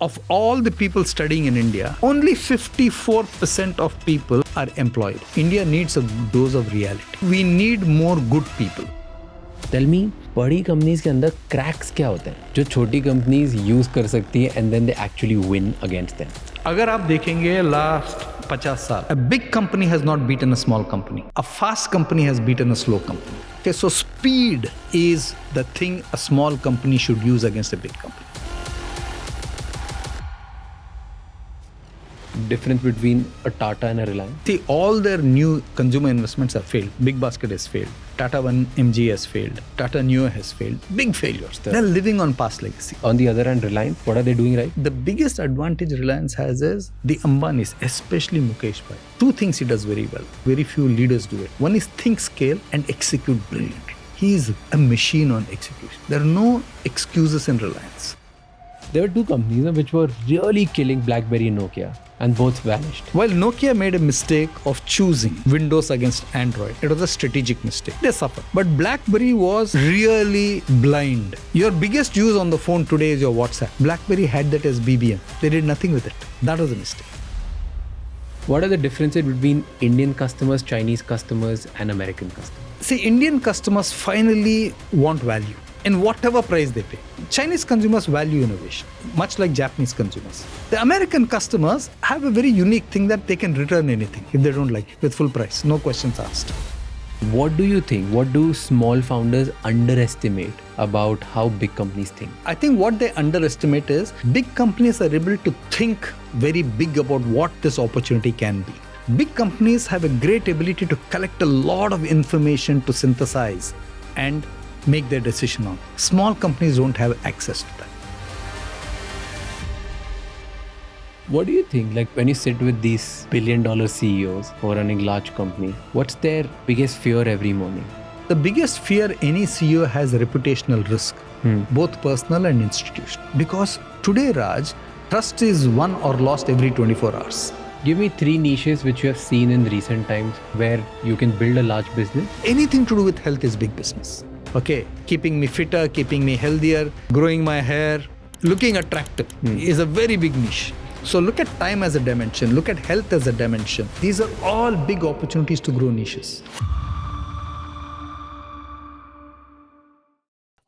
Of all the people studying in India, only 54% of people are employed. India needs a dose of reality. We need more good people. Tell me, बड़ी companies के अंदर cracks क्या होते हैं जो छोटी companies use कर सकती है and then they actually win against them? अगर आप देखेंगे लास्ट 50 साल, a big company has not beaten a small company. A fast company has beaten a slow company. Okay, so speed is the thing a small company should use against a big company. Difference between a Tata and a Reliance? See, all their new consumer investments have failed. Big Basket has failed. Tata 1mg has failed. Tata Neo has failed. Big failures. They're living on past legacy. On the other hand, Reliance, what are they doing right? The biggest advantage Reliance has is the Ambanis, especially Mukesh Bhai. Two things he does very well. Very few leaders do it. One is think scale and execute brilliantly. He is a machine on execution. There are no excuses in Reliance. There were two companies which were really killing BlackBerry and Nokia, and both vanished. While Nokia made a mistake of choosing Windows against Android, it was a strategic mistake. They suffered. But BlackBerry was really blind. Your biggest use on the phone today is your WhatsApp. BlackBerry had that as BBM. They did nothing with it. That was a mistake. What are the differences between Indian customers, Chinese customers, and American customers? See, Indian customers finally want value in whatever price they pay. Chinese consumers value innovation, much like Japanese consumers. The American customers have a very unique thing that they can return anything if they don't like it with full price, no questions asked. What do you think? What do small founders underestimate about how big companies think? I think what they underestimate is big companies are able to think very big about what this opportunity can be. Big companies have a great ability to collect a lot of information to synthesize and make their decision on. Small companies don't have access to that. What do you think? Like when you sit with these billion-dollar CEOs who are running large companies, what's their biggest fear every morning? The biggest fear any CEO has is reputational risk, both personal and institutional. Because today, Raj, trust is won or lost every 24 hours. Give me 3 niches which you have seen in recent times where you can build a large business. Anything to do with health is big business. Okay, keeping me fitter, keeping me healthier, growing my hair, looking attractive is a very big niche. So look at time as a dimension, look at health as a dimension. These are all big opportunities to grow niches.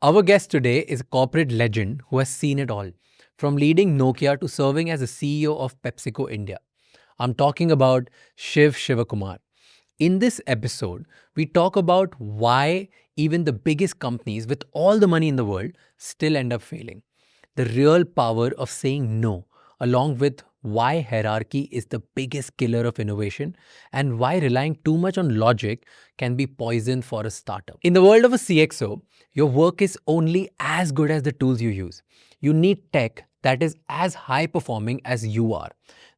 Our guest today is a corporate legend who has seen it all, from leading Nokia to serving as a CEO of PepsiCo India. I'm talking about Shiv Shivakumar. In this episode, we talk about why even the biggest companies with all the money in the world still end up failing. The real power of saying no, along with why hierarchy is the biggest killer of innovation and why relying too much on logic can be poison for a startup. In the world of a CXO, your work is only as good as the tools you use. You need tech that is as high performing as you are.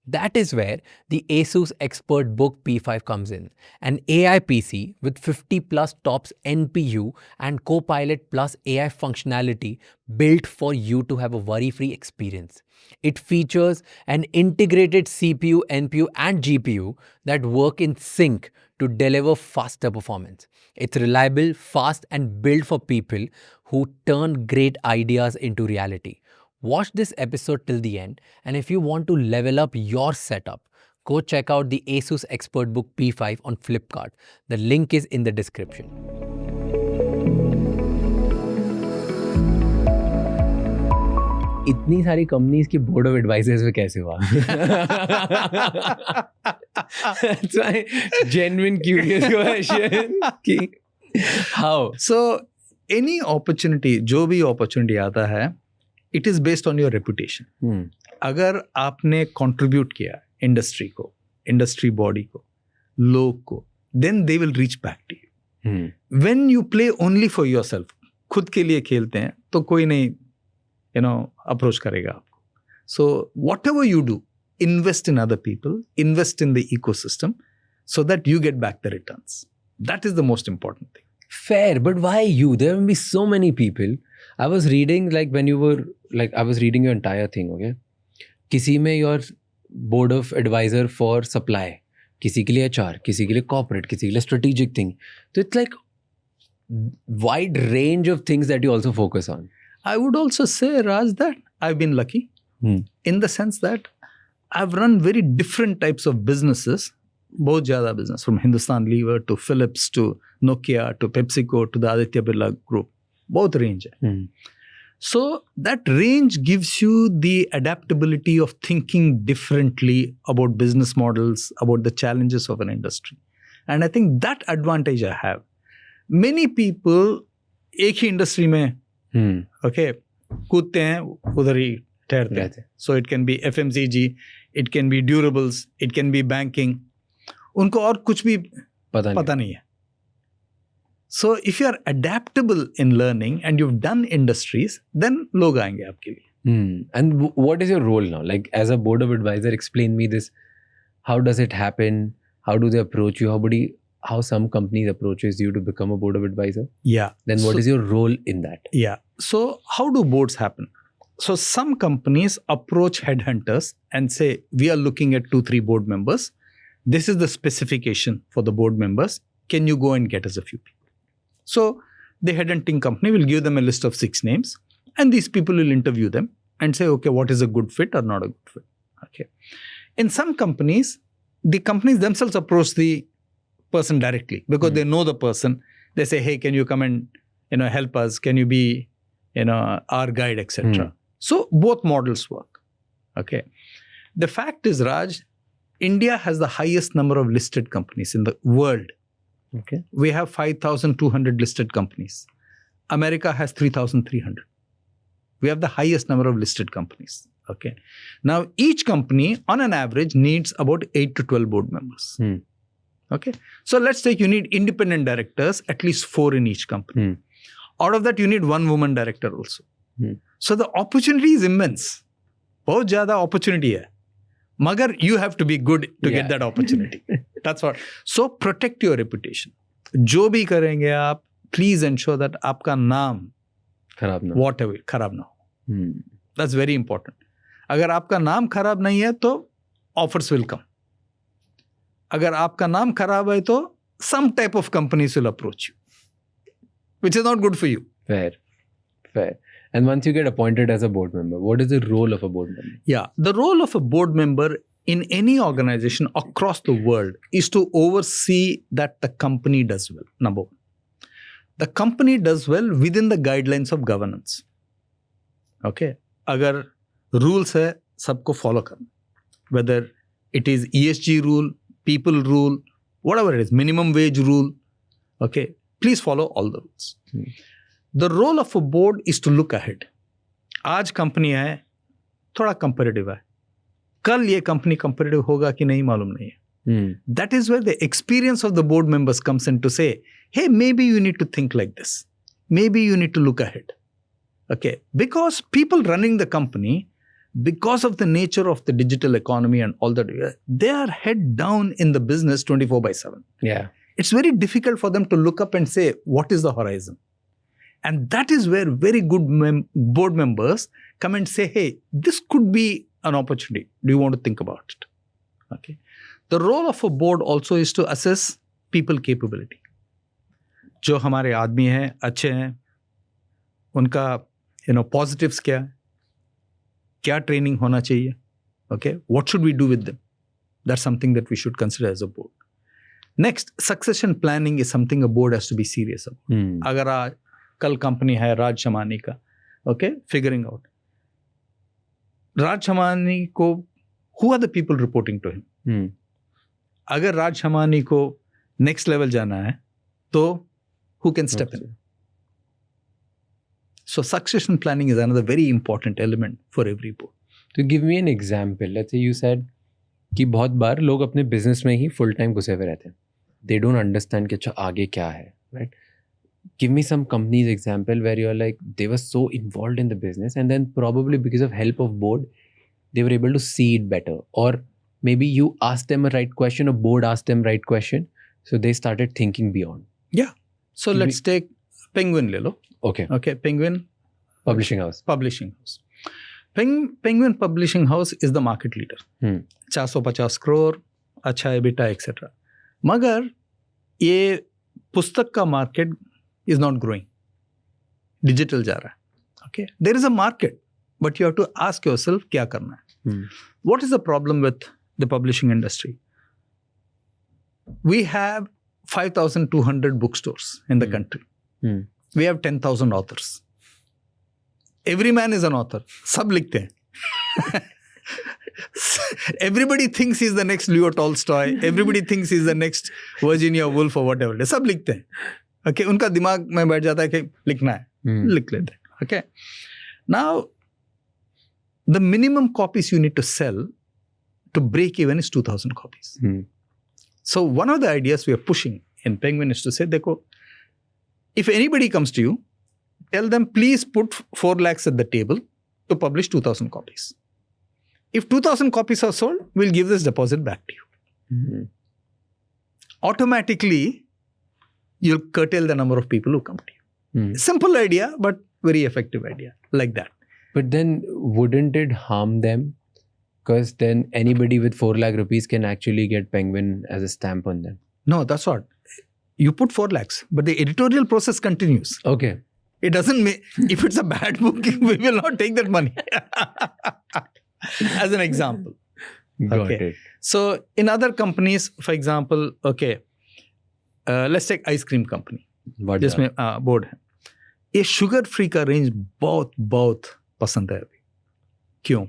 That is where the ASUS ExpertBook P5 comes in, an AI PC with 50 plus TOPS NPU and Copilot plus AI functionality built for you to have a worry-free experience. It features an integrated CPU, NPU and GPU that work in sync to deliver faster performance. It's reliable, fast and built for people who turn great ideas into reality. Watch this episode till the end, and if you want to level up your setup, go check out the ASUS ExpertBook P5 on Flipkart. The link is in the description. इतनी सारी companies की board of advisers में कैसे हुआ? That's my genuine curious question. How? So any opportunity, जो भी opportunity आता है, it is based on your reputation. अगर आपने contribute किया industry को, industry body को, लोग को, then they will reach back to you. When you play only for yourself, खुद के लिए खेलते हैं, तो कोई नहीं, approach करेगा आपको. So whatever you do, invest in other people, invest in the ecosystem, so that you get back the returns. That is the most important thing. Fair, but why you? There will be so many people. I was reading I was reading your entire thing, okay? किसी में your board of advisor for supply, किसी के लिए HR, किसी के लिए corporate, किसी के लिए strategic thing. So it's like wide range of things that you also focus on. I would also say, Raj, that I've been lucky. in the sense that I've run very different types of businesses, बहुत ज़्यादा business, from Hindustan Lever to Philips to Nokia to PepsiCo to the Aditya Birla Group. बहुत range है. So that range gives you the adaptability of thinking differently about business models, about the challenges of an industry. And I think that advantage I have. Many people एक ही industry में okay, कूदते हैं, उधर ही ठहरते हैं. So it can be FMCG, it can be durables, it can be banking. उनको और कुछ भी पता नहीं है. So if you are adaptable in learning and you've done industries, then लोग आएंगे आपके लिए. And what is your role now? Like as a board of advisor, explain me this. How does it happen? How do they approach you? How some companies approaches you to become a board of advisor? Yeah. Then what is your role in that? Yeah. So how do boards happen? So some companies approach headhunters and say, we are looking at 2-3 board members. This is the specification for the board members. Can you go and get us a few people? So the headhunting company will give them a list of 6 names, and these people will interview them and say, okay, what is a good fit or not a good fit? Okay. In some companies, the companies themselves approach the person directly because they know the person. They say, hey, can you come and help us? Can you be our guide, etc. So both models work. Okay. The fact is, Raj, India has the highest number of listed companies in the world. Okay. We have 5,200 listed companies. America has 3,300. We have the highest number of listed companies. Okay. Now, each company, on an average, needs about 8 to 12 board members. Okay. So let's take you need independent directors, at least 4 in each company. Out of that, you need 1 woman director also. So the opportunity is immense. बहुत ज़्यादा opportunity है. Magar you have to be good to get that opportunity. That's what. So protect your reputation. जो भी करेंगे आप, please ensure that आपका नाम खराब ना whatever खराब ना हो. That's very important. अगर आपका नाम खराब नहीं है तो offers will come. अगर आपका नाम खराब है तो some type of companies will approach you, which is not good for you. Fair. And once you get appointed as a board member, what is the role of a board member? Yeah, the role of a board member in any organization across the world is to oversee that the company does well. Number 1. The company does well within the guidelines of governance. Okay. अगर rules है, सबको follow करना. Whether it is ESG rule, people rule, whatever it is, minimum wage rule. Okay. Please follow all the rules. The role of a board is to look ahead. आज company है, थोड़ा competitive है. कल ये company competitive होगा कि नहीं मालूम नहीं है. That is where the experience of the board members comes in to say, hey, maybe you need to think like this. Maybe you need to look ahead. Okay. Because people running the company, because of the nature of the digital economy and all that, they are head down in the business 24/7. Yeah. It's very difficult for them to look up and say, what is the horizon? And that is where very good board members come and say, hey, this could be an opportunity. Do you want to think about it? Okay. The role of a board also is to assess people capability. जो हमारे आदमी हैं, अच्छे हैं, उनका positives क्या है? क्या training होना चाहिए? Okay. What should we do with them? That's something that we should consider as a board. Next, succession planning is something a board has to be serious about. अगर आज कल कंपनी है राज शमानी का, okay, figuring out. राज शमानी को, who are the people reporting to him? अगर राज शमानी को next level जाना है, तो who can step in? So succession planning is another very important element for every board. To give me an example, let's say you said कि बहुत बार लोग अपने business में ही full time घुसे हुए रहते हैं. They don't understand कि अच्छा आगे क्या है, right? Give me some companies example where you're like, they were so involved in the business and then probably because of help of board, they were able to see it better. Or maybe you asked them a right question, or board asked them right question. So they started thinking beyond. Yeah. So let's take Penguin le lo. Okay. Penguin Publishing House. Penguin Publishing House is the market leader. 450 crore, अच्छा EBITDA, etc. मगर ये पुस्तक का market is not growing. Digital जा रहा है. Okay. There is a market. but you have to ask yourself क्या करना है. What is the problem with the publishing industry? We have 5,200 bookstores in the country. We have 10,000 authors. Every man is an author. सब लिखते हैं. Everybody thinks he's the next Leo Tolstoy. Everybody thinks he's the next Virginia Woolf or whatever. सब लिखते हैं. Okay, उनका दिमाग में बैठ जाता है कि लिखना है. लिख लेते हैं. Okay. Now, the minimum copies you need to sell to break even is 2,000 copies. So one of the ideas we are pushing in Penguin is to say, देखो, if anybody comes to you, tell them please put 4 lakhs at the table to publish 2,000 copies. If 2,000 copies are sold, we'll give this deposit back to you. Automatically, you'll curtail the number of people who come to you. Simple idea, but very effective idea, like that. But then wouldn't it harm them? Because then anybody with 4 lakh rupees can actually get Penguin as a stamp on them. No, that's what. You put 4 lakhs, but the editorial process continues. Okay. It doesn't make, if it's a bad book, we will not take that money. As an example. Got it. So in other companies, for example, let's take ice cream company. जिसमें board है. ये sugar free का range बहुत बहुत पसंद है अभी. क्यों?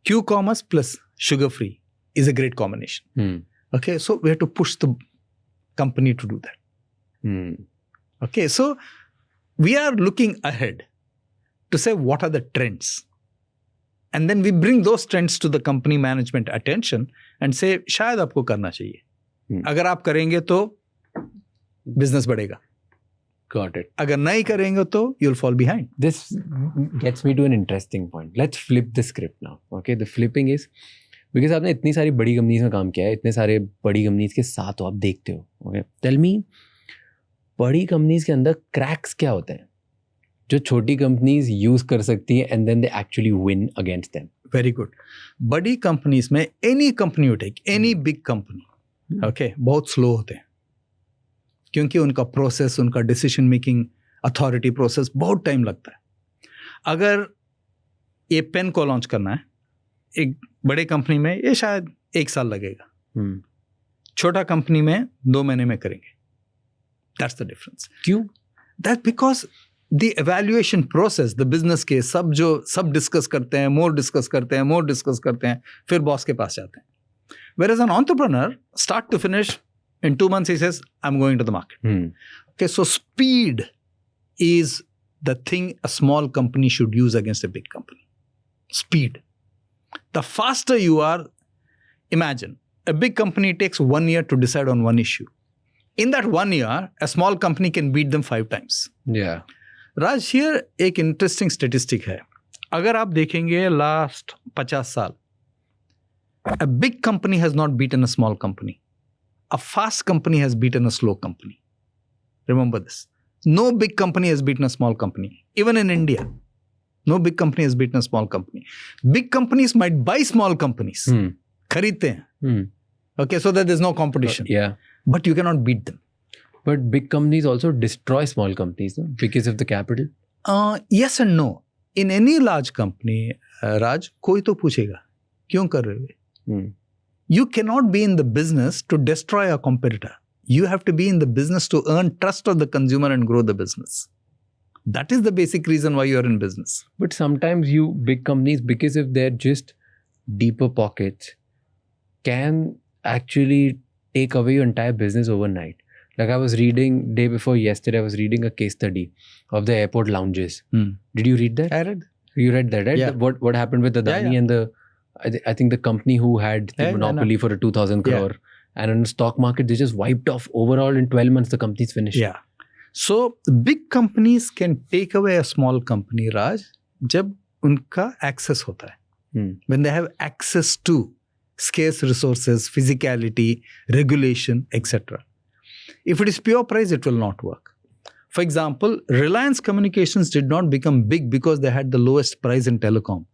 Q commerce plus sugar free is a great combination. Okay, so we have to push the company to do that. Okay, so we are looking ahead to say what are the trends. And then we bring those trends to the company management attention and say, शायद आपको करना चाहिए. अगर आप करेंगे तो business बढ़ेगा. Got it. अगर नहीं करेंगे तो you'll fall behind. This gets me to an interesting point. Let's flip the script now. Okay, the flipping is because आपने इतनी सारी बड़ी कंपनीज में काम किया है, इतने सारे बड़ी कंपनीज के साथ हो आप देखते हो. Okay, tell me, बड़ी कंपनीज के अंदर क्रैक्स क्या होते हैं जो छोटी कंपनीज यूज कर सकती है and then they actually win against them? Very good. बड़ी कंपनीज में any company you take, any big company, okay, बहुत स्लो होते हैं क्योंकि उनका प्रोसेस, उनका डिसीजन मेकिंग अथॉरिटी प्रोसेस बहुत टाइम लगता है. अगर ये पेन को लॉन्च करना है एक बड़े कंपनी में, ये शायद 1 साल लगेगा. छोटा कंपनी में 2 महीने में करेंगे. That's the difference. क्यों? That because the evaluation process, the business के सब डिस्कस करते हैं, मोर डिस्कस करते हैं, फिर बॉस के पास जाते हैं. Whereas an entrepreneur, start to finish, in 2 months, he says, I'm going to the market. Okay, so speed is the thing a small company should use against a big company. Speed. The faster you are, imagine, a big company takes 1 year to decide on one issue. In that 1 year, a small company can beat them 5 times. Yeah. Raj, here एक interesting statistic है. अगर आप देखेंगे last 50 साल, a big company has not beaten a small company. A fast company has beaten a slow company. Remember this. No big company has beaten a small company. Even in India, no big company has beaten a small company. Big companies might buy small companies. खरीदते हैं. Okay, so that there's no competition. Yeah. But you cannot beat them. But big companies also destroy small companies, no? Because of the capital. Yes and no. In any large company, Raj, कोई तो पूछेगा क्यों कर रहे हो? You cannot be in the business to destroy a competitor. You have to be in the business to earn trust of the consumer and grow the business. That is the basic reason why you are in business. But sometimes big companies, because of their just deeper pockets, can actually take away your entire business overnight. Like I was reading, day before yesterday, I was reading a case study of the airport lounges. Did you read that? I read. You read that, right? Yeah. What happened with Adani and the... I think the company who had the monopoly for a 2,000 crore and in the stock market, they just wiped off. Overall, in 12 months, the company's finished. Yeah. So, big companies can take away a small company, Raj, जब उनका access होता है. When they have access to scarce resources, physicality, regulation, etc. If it is pure price, it will not work. For example, Reliance Communications did not become big because they had the lowest price in telecom.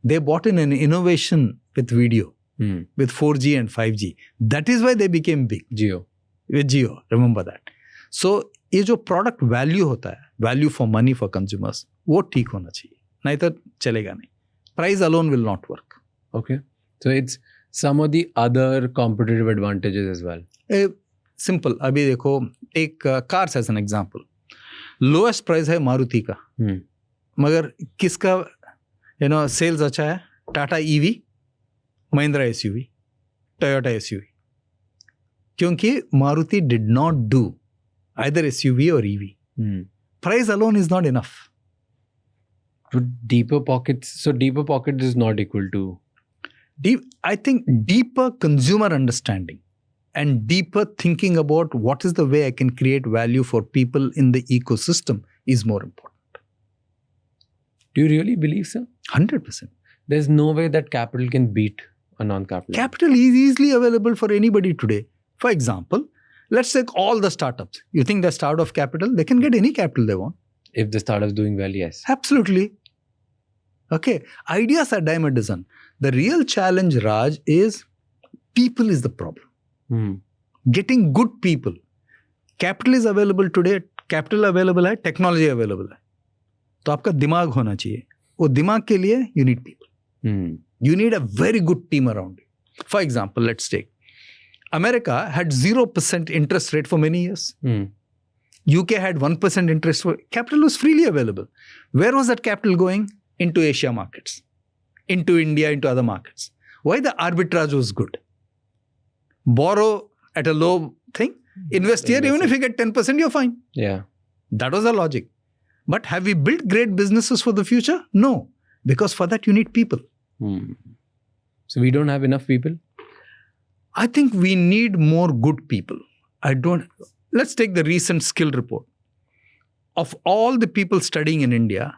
They bought in an innovation with video, with 4G and 5G. That is why they became big. Jio. With Jio, remember that. So, ये जो product value होता है, value for money for consumers, वो ठीक होना चाहिए. नहीं तो चलेगा नहीं. Price alone will not work. Okay. So it's some of the other competitive advantages as well. Simple. अभी देखो, take cars as an example. Lowest price है मारुति का, मगर किसका sales अच्छा है? Tata EV, Mahindra SUV, Toyota SUV. क्योंकि Maruti did not do either SUV or EV. Price alone is not enough. Deeper pockets. So deeper pockets is not equal to. I think deeper consumer understanding and deeper thinking about what is the way I can create value for people in the ecosystem is more important. Do you really believe so? 100%. There's no way that capital can beat a non-capital. Capital is easily available for anybody today. For example, let's take all the startups. You think they're starved of capital? They can get any capital they want. If the startup's doing well, yes. Absolutely. Okay. Ideas are dime a dozen. The real challenge, Raj, is people is the problem. Getting good people. Capital is available today. Capital available है, technology available है. तो आपका दिमाग होना चाहिए. वो दिमाग के लिए you need people. You need a very good team around you. For example, let's take America had 0% interest rate for many years. UK had 1% interest. Capital was freely available. Where was that capital going? Into Asia markets, into India, into other markets. Why? The arbitrage was good. Borrow at a low thing, invest here, even if you get 10%, you're fine. Yeah. That was the logic. But have we built great businesses for the future? No. Because for that, you need people. So we don't have enough people? I think we need more good people. Let's take the recent skill report. Of all the people studying in India,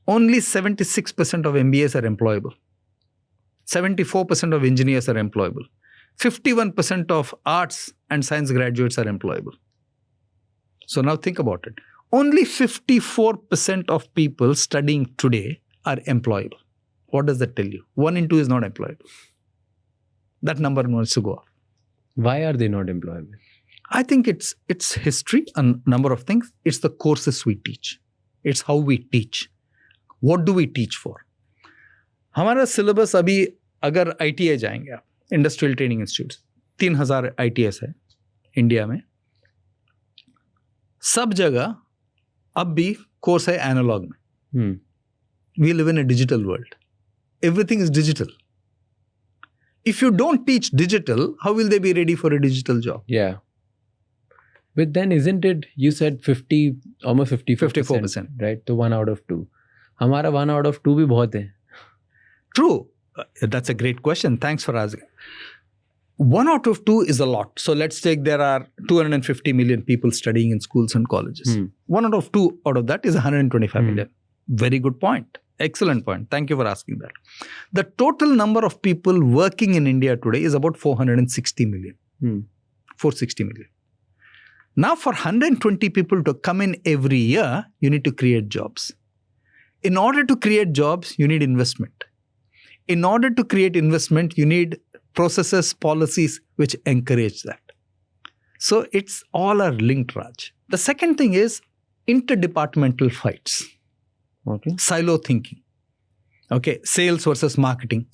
only 76% of MBAs are employable. 74% of engineers are employable. 51% of arts and science graduates are employable. So now think about it. Only 54% of people studying today are employable. What does that tell you? 1 in 2 is not employable. That number wants to go up. Why are they not employable? I think it's history, a number of things. It's the courses we teach. It's how we teach. What do we teach for? हमारा syllabus अभी अगर ITI जाएंगे आप, Industrial Training Institutes, 3000 ITS है India में. सब जगह अब भी कोर्स है एनालॉग में. We live in a digital world. Everything is digital. If you don't teach digital, how will they be ready for a digital job? Yeah. But then isn't it, you said 50, almost 54%, right? So 1 out of 2. हमारा 1 out of 2 भी बहुत है. True. That's a great question. Thanks for asking. 1 out of 2 is a lot. So let's take there are 250 million people studying in schools and colleges. 1 out of 2 out of that is 125 million. Very good point. Excellent point. Thank you for asking that. The total number of people working in India today is about 460 million. 460 million. Now for 120 people to come in every year, you need to create jobs. In order to create jobs, you need investment. In order to create investment, you need processes, policies which encourage that. So it's all are linked, Raj. The second thing is interdepartmental fights. Okay. Silo thinking. Okay. Sales versus marketing.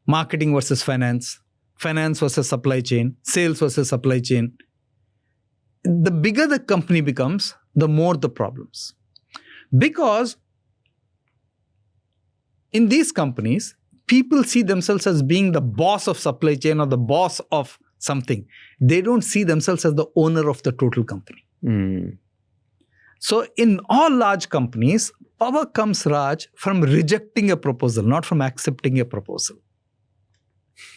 Marketing versus finance. Finance versus supply chain. Sales versus supply chain. The bigger the company becomes, the more the problems. Because in these companies, people see themselves as being the boss of supply chain or the boss of something. They don't see themselves as the owner of the total company. So in all large companies, power comes, Raj, from rejecting a proposal, not from accepting a proposal.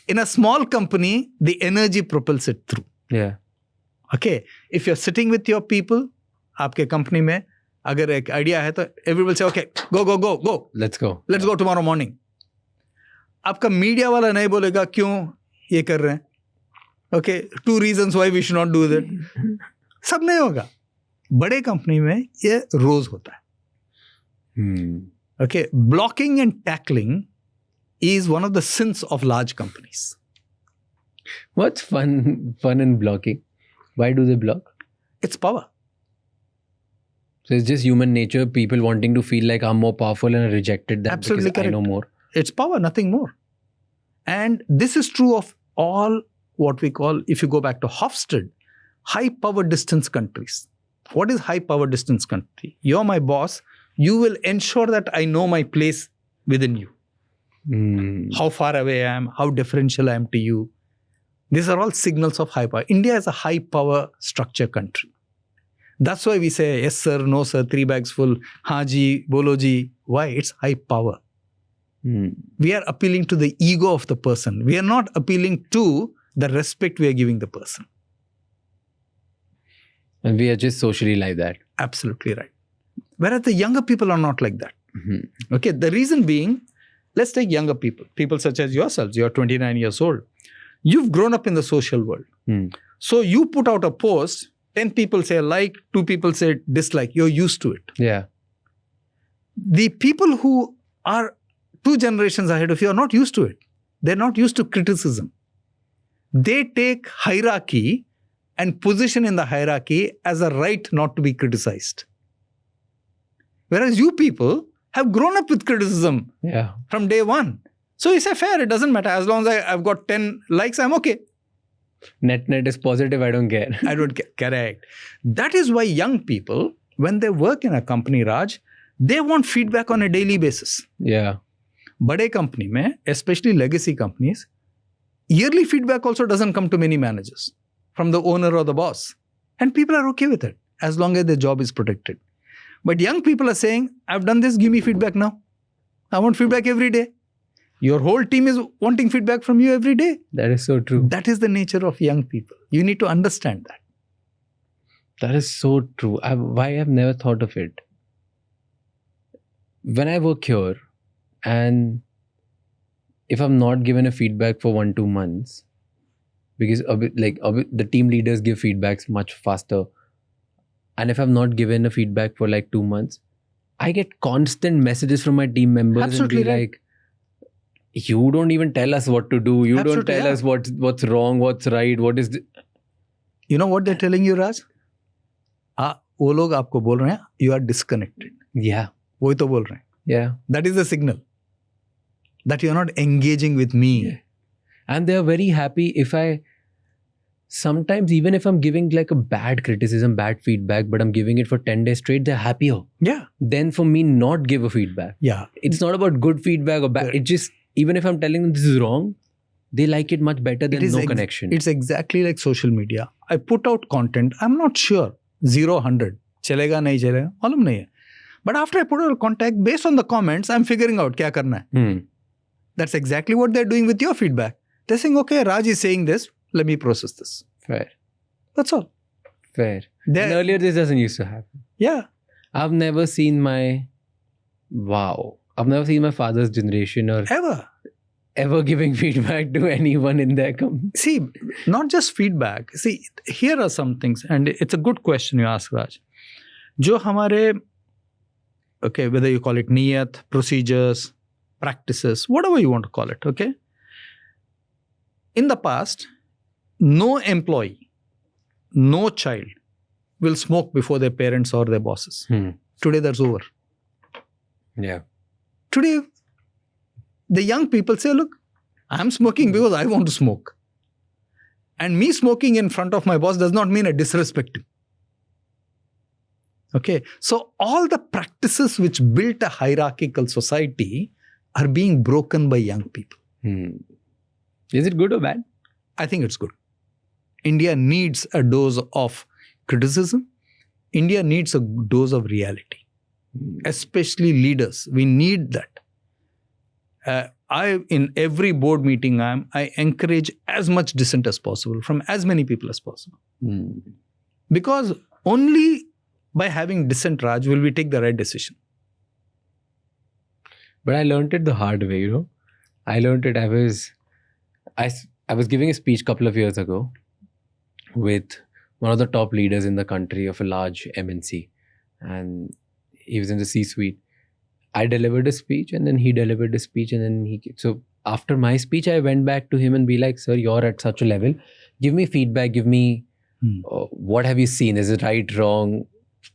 In a small company, the energy propels it through. Yeah. Okay. If you're sitting with your people, आपके company में अगर एक idea है तो everyone will say, okay, go. Let's go. Let's go tomorrow morning. आपका media वाला नहीं बोलेगा क्यों ये कर रहे हैं. Okay, 2 reasons why we should not do that. सब नहीं होगा. बड़े कंपनी में ये रोज होता है. Okay, blocking and tackling is one of the sins of large companies. What's fun in blocking? Why do they block? It's power. So it's just human nature, people wanting to feel like I'm more powerful and rejected that Absolutely because correct. I know more. It's power, nothing more. And this is true of all what we call, if you go back to Hofstede, high power distance countries. What is high power distance country? You're my boss. You will ensure that I know my place within you. How far away I am, how differential I am to you. These are all signals of high power. India is a high power structure country. That's why we say, yes sir, no sir, 3 bags full, haan ji, bolo ji. Why? It's high power. We are appealing to the ego of the person. We are not appealing to the respect we are giving the person. And we are just socially like that. Absolutely right. Whereas the younger people are not like that. Okay, the reason being, let's take younger people. People such as yourselves. You're 29 years old. You've grown up in the social world. So you put out a post, 10 people say like, 2 people say dislike. You're used to it. Yeah. The people who are 2 generations ahead of you are not used to it. They're not used to criticism. They take hierarchy and position in the hierarchy as a right not to be criticized. Whereas you people have grown up with criticism from day one. So you say, fair, it doesn't matter. As long as I've got 10 likes, I'm okay. Net is positive, I don't care. I don't care. Correct. That is why young people, when they work in a company, Raj, they want feedback on a daily basis. Yeah. Bade company mein, especially legacy companies, yearly feedback also doesn't come to many managers from the owner or the boss. And people are okay with it as long as their job is protected. But young people are saying, I've done this, give me feedback now. I want feedback every day. Your whole team is wanting feedback from you every day. That is so true. That is the nature of young people. You need to understand that. That is so true. Why I've never thought of it. When I work here, and if I'm not given a feedback for 1-2 months, because the team leaders give feedbacks much faster, and if I'm not given a feedback for like 2 months, I get constant messages from my team members. Absolutely and be right. like, you don't even tell us what to do. You Absolutely, don't tell us what's wrong, what's right, what is You know what they're telling you, Raj? वो लोग आपको बोल रहे हैं, you are disconnected. Yeah. वही तो बोल रहे हैं. Yeah. That is the signal that you're not engaging with me. Yeah. And they're very happy if sometimes even if I'm giving like a bad criticism, bad feedback, but I'm giving it for 10 days straight, they're happier. Yeah. Then for me, not give a feedback. Yeah. It's not about good feedback or bad. It just, even if I'm telling them this is wrong, they like it much better than no connection. It's exactly like social media. I put out content. I'm not sure. 0, 100. Chalega, nahi chalega. Malum nahi hai. But after I put out contact, based on the comments, I'm figuring out kya karna hai. That's exactly what they're doing with your feedback. They're saying, okay, Raj is saying this. Let me process this. Fair. That's all. Fair. And earlier this doesn't used to happen. Yeah. I've never seen my father's generation or ever giving feedback to anyone in their company. See, not just feedback. See, here are some things, and it's a good question you ask, Raj. Jo hamare, okay, whether you call it niyat, procedures, practices, whatever you want to call it, okay? In the past, no employee, no child will smoke before their parents or their bosses. Today, that's over. Yeah. Today, the young people say, look, I'm smoking because I want to smoke. And me smoking in front of my boss does not mean I disrespect him. Okay. So all the practices which built a hierarchical society are being broken by young people. Is it good or bad? I think it's good. India needs a dose of criticism. India needs a dose of reality. Especially leaders. We need that. In every board meeting I encourage as much dissent as possible from as many people as possible. Because only by having dissent, Raj, will we take the right decision. But I learned it the hard way, I learned it. I was giving a speech a couple of years ago with one of the top leaders in the country of a large MNC. And he was in the C-suite. I delivered a speech and then he delivered a speech and then so after my speech, I went back to him and be like, sir, you're at such a level. Give me feedback. Give me, what have you seen? Is it right, wrong?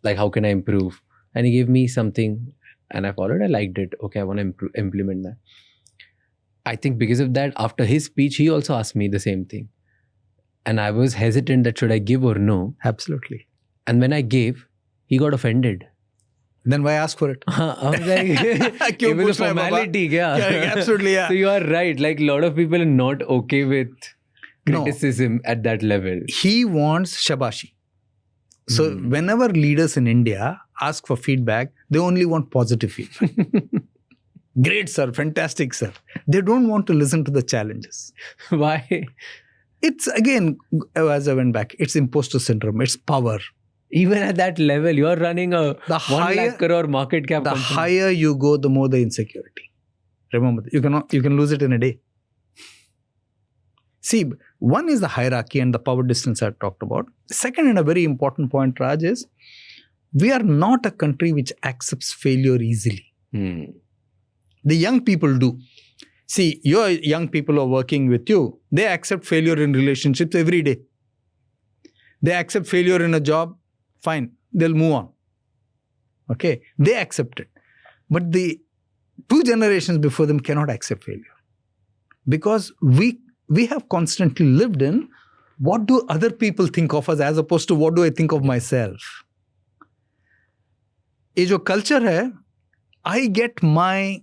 Like, how can I improve? And he gave me something and I followed. I liked it. Okay, I want to implement that. I think because of that, after his speech, he also asked me the same thing. And I was hesitant that should I give or no. Absolutely. And when I gave, he got offended. Then why ask for it? I was like, it was a formality. Yeah. Absolutely. Yeah. So you are right. Like a lot of people are not okay with criticism at that level. He wants shabashi. So whenever leaders in India ask for feedback, they only want positive feedback. Great, sir. Fantastic, sir. They don't want to listen to the challenges. Why? It's again, as I went back, it's imposter syndrome. It's power. Even at that level, you are running a 1 lakh crore market cap. The higher you go, the more the insecurity. Remember, you can lose it in a day. See, one is the hierarchy and the power distance I talked about. Second, and a very important point, Raj, is we are not a country which accepts failure easily. The young people do. See, your young people who are working with you, they accept failure in relationships every day. They accept failure in a job, fine, they'll move on. Okay, they accept it. But the 2 generations before them cannot accept failure. Because we have constantly lived in what do other people think of us as opposed to what do I think of myself. ये जो culture है, I get my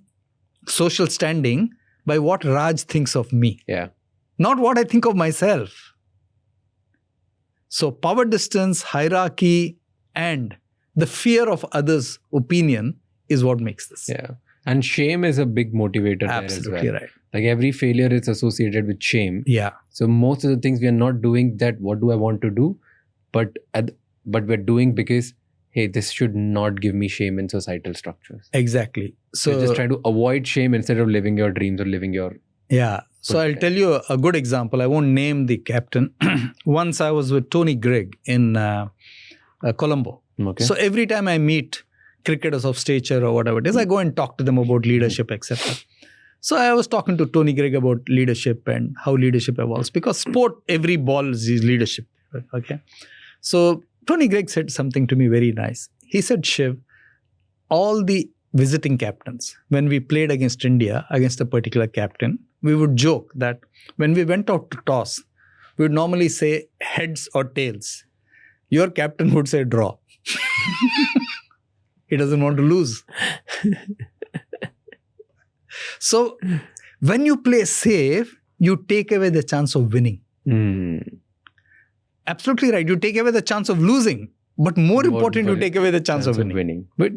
social standing by what Raj thinks of me. Yeah. Not what I think of myself. So power distance, hierarchy, and the fear of others' opinion is what makes this. Yeah. And shame is a big motivator there as well. Right. Like every failure is associated with shame. Yeah. So most of the things we are not doing that, what do I want to do? But we're doing because, hey, this should not give me shame in societal structures. Exactly. So just try to avoid shame instead of living your dreams or living your... Yeah. So I'll tell you a good example. I won't name the captain. Once I was with Tony Greig in Colombo. Okay. So every time I meet cricketers of stature or whatever it is, I go and talk to them about leadership, etc. So I was talking to Tony Greig about leadership and how leadership evolves. Because sport, every ball is leadership. Okay. So Tony Greig said something to me very nice. He said, Shiv, all the visiting captains, when we played against India, against a particular captain, we would joke that when we went out to toss, we would normally say heads or tails. Your captain would say draw. He doesn't want to lose. So when you play safe, you take away the chance of winning. Absolutely right. You take away the chance of losing. But more important, you take away the chance of winning. But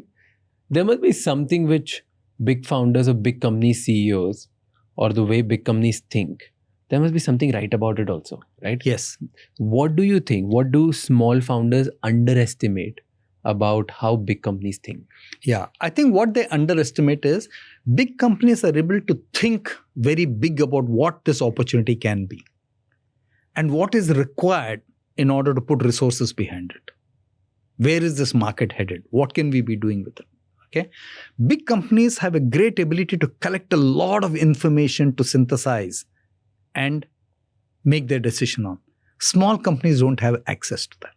there must be something which big founders of big company CEOs or the way big companies think, there must be something right about it also, right? Yes. What do you think? What do small founders underestimate about how big companies think? Yeah, I think what they underestimate is big companies are able to think very big about what this opportunity can be and what is required in order to put resources behind it. Where is this market headed? What can we be doing with it? Okay. Big companies have a great ability to collect a lot of information to synthesize and make their decision on. Small companies don't have access to that.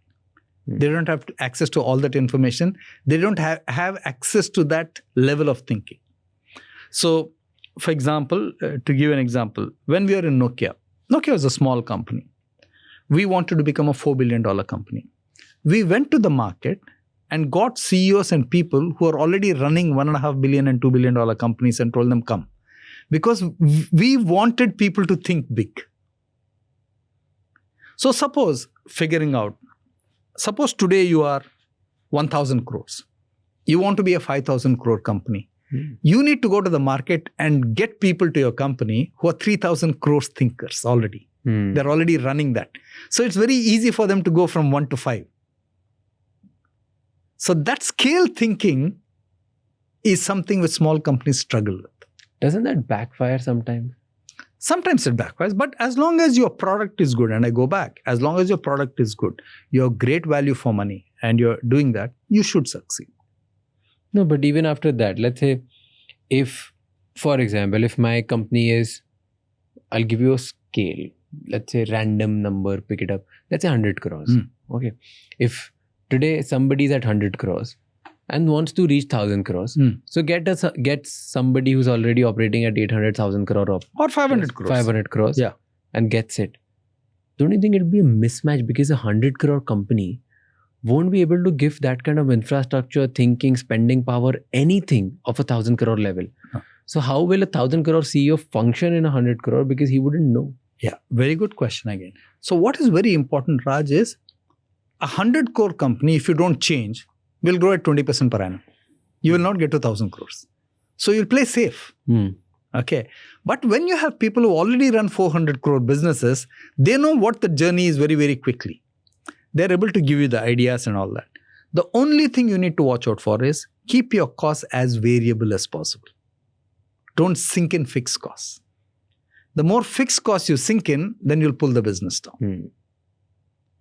They don't have access to all that information. They don't have access to that level of thinking. So, for example, to give an example, when we were in Nokia was a small company. We wanted to become a $4 billion company. We went to the market and got CEOs and people who are already running $1.5 billion and $2 billion companies and told them come. Because we wanted people to think big. So suppose today you are 1,000 crores. You want to be a 5,000 crore company. You need to go to the market and get people to your company who are 3,000 crores thinkers already. They're already running that. So it's very easy for them to go from 1 to 5. So that scale thinking is something which small companies struggle with. Doesn't that backfire sometimes? Sometimes it backfires, but as long as your product is good, and I go back, as long as your product is good, you have great value for money and you're doing that, you should succeed. No, but even after that, let's say if, for example, if my company is, I'll give you a scale, let's say random number, pick it up, let's say 100 crores. Okay. If today somebody is at 100 crores and wants to reach 1,000 crores. So get somebody who's already operating at 800,000 crore or 500 crores. 500 crores. Yeah. And gets it. Don't you think it'll be a mismatch because a 100 crore company won't be able to give that kind of infrastructure, thinking, spending power, anything of 1,000 crore level? So how will a 1,000 crore CEO function in 100 crore, because he wouldn't know? Yeah, very good question again. So what is very important, Raj, is a 100 crore company, if you don't change, will grow at 20% per annum. You will not get to 1,000 crores. So you'll play safe. Okay. But when you have people who already run 400 crore businesses, they know what the journey is very, very quickly. They're able to give you the ideas and all that. The only thing you need to watch out for is keep your costs as variable as possible. Don't sink in fixed costs. The more fixed costs you sink in, then you'll pull the business down.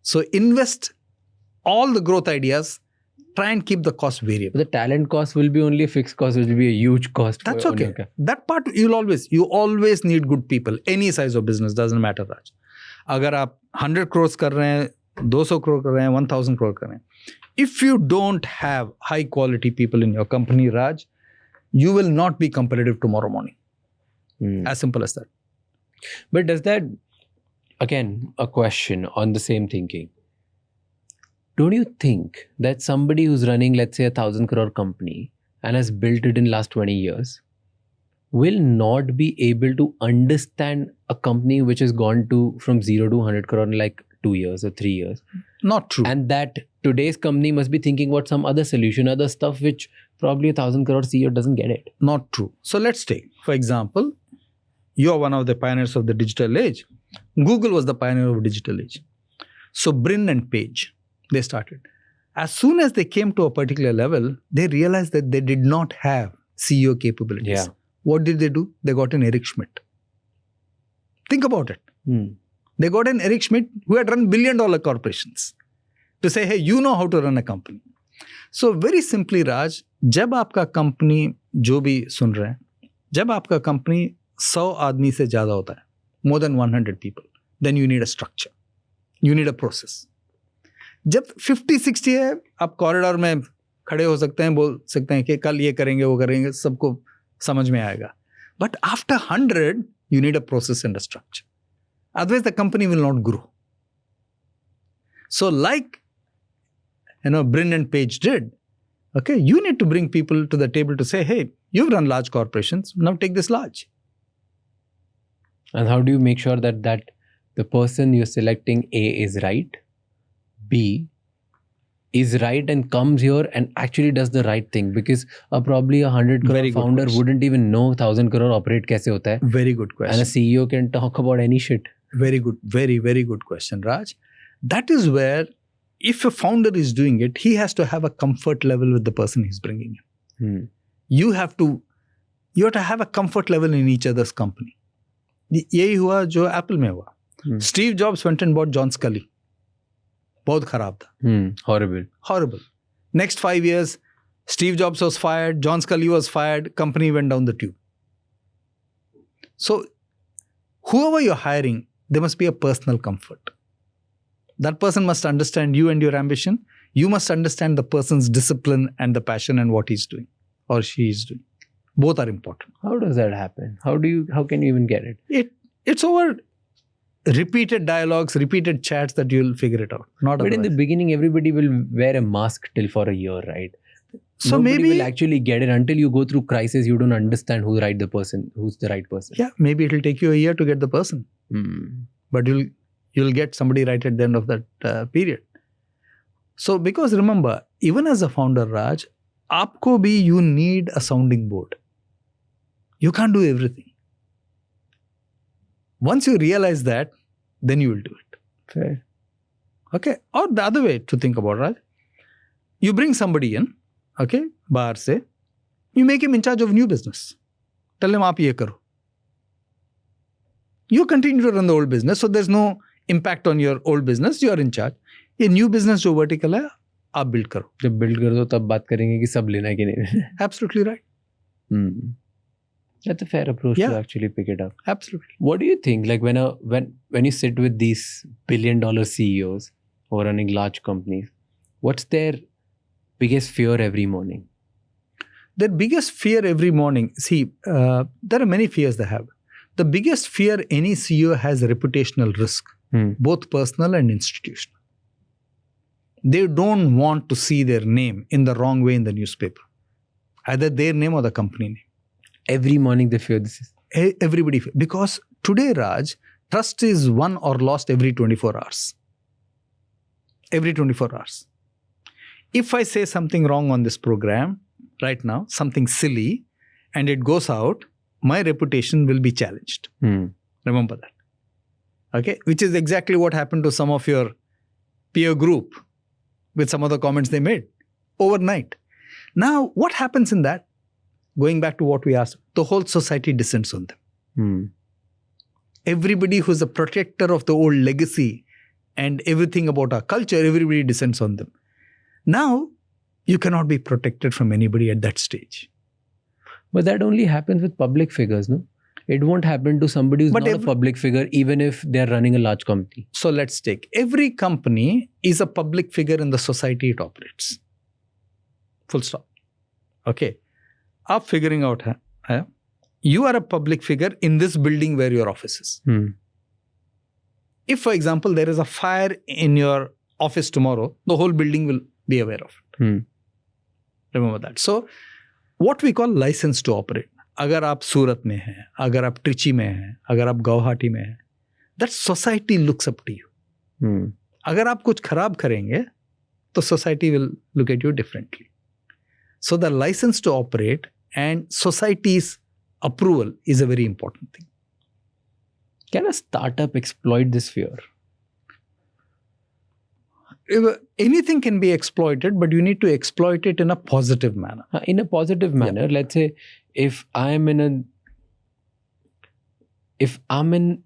So invest all the growth ideas, try and keep the cost variable. The talent cost will be only a fixed cost, which will be a huge cost. That's okay. That part you always need good people. Any size of business, doesn't matter, Raj. Agar aap 100 crores kar rahe hain, 200 crore kar rahe hain, 1,000 crore kar rahe hain. If you don't have high quality people in your company, Raj, you will not be competitive tomorrow morning. As simple as that. But does that, again, a question on the same thinking. Don't you think that somebody who's running, let's say, 1,000 crore company and has built it in last 20 years will not be able to understand a company which has gone from 0 to 100 crore in like 2 years or 3 years? Not true. And that today's company must be thinking about some other solution, other stuff which probably 1,000 crore CEO doesn't get it. Not true. So let's take, for example, you are one of the pioneers of the digital age. Google was the pioneer of digital age. So Brin and Page, they started. As soon as they came to a particular level, they realized that they did not have CEO capabilities. Yeah. What did they do? They got an Eric Schmidt. Think about it. They got an Eric Schmidt who had run billion-dollar corporations to say, hey, you know how to run a company. So very simply, Raj, जब आपका company जो भी सुन रहे हैं, जब आपका company 100 आदमी से ज़्यादा होता है, more than 100 people, then you need a structure. You need a process. जब 50-60 है, आप कॉरिडोर में खड़े हो सकते हैं, बोल सकते हैं कि कल ये करेंगे, वो करेंगे, सबको समझ में आएगा. But after 100, you need a process and a structure. Otherwise, the company will not grow. So like, Brin and Page did, okay, you need to bring people to the table to say, hey, you've run large corporations, now take this large. And how do you make sure that the person you're selecting, A, is right, B, is right and comes here and actually does the right thing? Because probably 100 crore founder wouldn't even know 1,000 crore operate kaise hota hai. Very good question. And a CEO can talk about any shit. Very good. Very, very good question, Raj. That is where, if a founder is doing it, he has to have a comfort level with the person he's bringing in. You have to have a comfort level in each other's company. यही हुआ जो Apple में हुआ. Steve Jobs went and bought John Scully. बहुत खराब था. Horrible. Next 5 years, Steve Jobs was fired, John Scully was fired, company went down the tube. So, whoever you're hiring, there must be a personal comfort. That person must understand you and your ambition. You must understand the person's discipline and the passion and what he's doing or she is doing. Both are important. How does that happen? How can you even get it? It's over repeated dialogues, repeated chats that you'll figure it out. But in the beginning, everybody will wear a mask till for a year, right? So nobody maybe will actually get it until you go through crisis. You don't understand who's the right person. Yeah, maybe it'll take you a year to get the person, but you'll get somebody right at the end of that period. So because remember, even as a founder, Raj, आपको भी you need a sounding board. You can't do everything. Once you realize that, then you will do it. Fair. Okay. Or the other way to think about it, right? You bring somebody in, okay, बाहर से, you make him in charge of new business. Tell him, आप ये करो. You continue to run the old business, so there's no impact on your old business. You are in charge. ये new business जो vertical है, आप build करो. जब build कर दो, तब बात करेंगे कि सब लेना है कि नहीं. Absolutely right. That's a fair approach to actually pick it up. Absolutely. What do you think? Like when you sit with these billion-dollar CEOs who are running large companies, what's their biggest fear every morning? Their biggest fear every morning, see, there are many fears they have. The biggest fear any CEO has reputational risk, both personal and institutional. They don't want to see their name in the wrong way in the newspaper, either their name or the company name. Every morning they fear this. Everybody, because today, Raj, trust is won or lost every 24 hours. Every 24 hours. If I say something wrong on this program right now, something silly, and it goes out, my reputation will be challenged. Remember that. Okay? Which is exactly what happened to some of your peer group with some of the comments they made overnight. Now, what happens in that? Going back to what we asked, the whole society descends on them. Everybody who's a protector of the old legacy and everything about our culture, everybody descends on them. Now, you cannot be protected from anybody at that stage. But that only happens with public figures, no? It won't happen to somebody who's not a public figure, even if they're running a large company. So let's take, every company is a public figure in the society it operates. Full stop. Okay. Up figuring out, you are a public figure in this building where your office is. If, for example, there is a fire in your office tomorrow, the whole building will be aware of it. Remember that. So, what we call license to operate. अगर आप सूरत में हैं, अगर आप ट्रिची में हैं, अगर आप गुवाहाटी में हैं, that society looks up to you. अगर आप कुछ खराब करेंगे, तो society will look at you differently. So the license to operate and society's approval is a very important thing. Can a startup exploit this fear? Anything can be exploited, but you need to exploit it in a positive manner. In a positive manner, let's say if I'm in an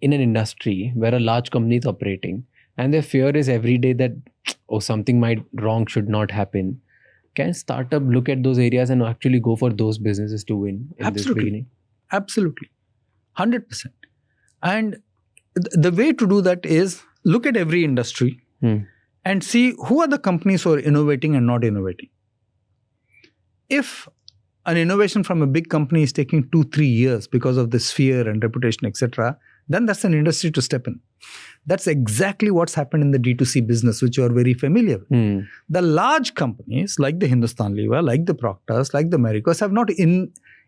industry where a large company is operating and their fear is every day that something wrong should not happen, can startup look at those areas and actually go for those businesses to win in this beginning? Absolutely. 100%. And the way to do that is look at every industry and see who are the companies who are innovating and not innovating. If an innovation from a big company is taking 2-3 years because of this fear and reputation, etc., then that's an industry to step in. That's exactly what's happened in the D2C business, which you are very familiar with. The large companies like the Hindustan Lever, like the Proctors, like the Marico's have not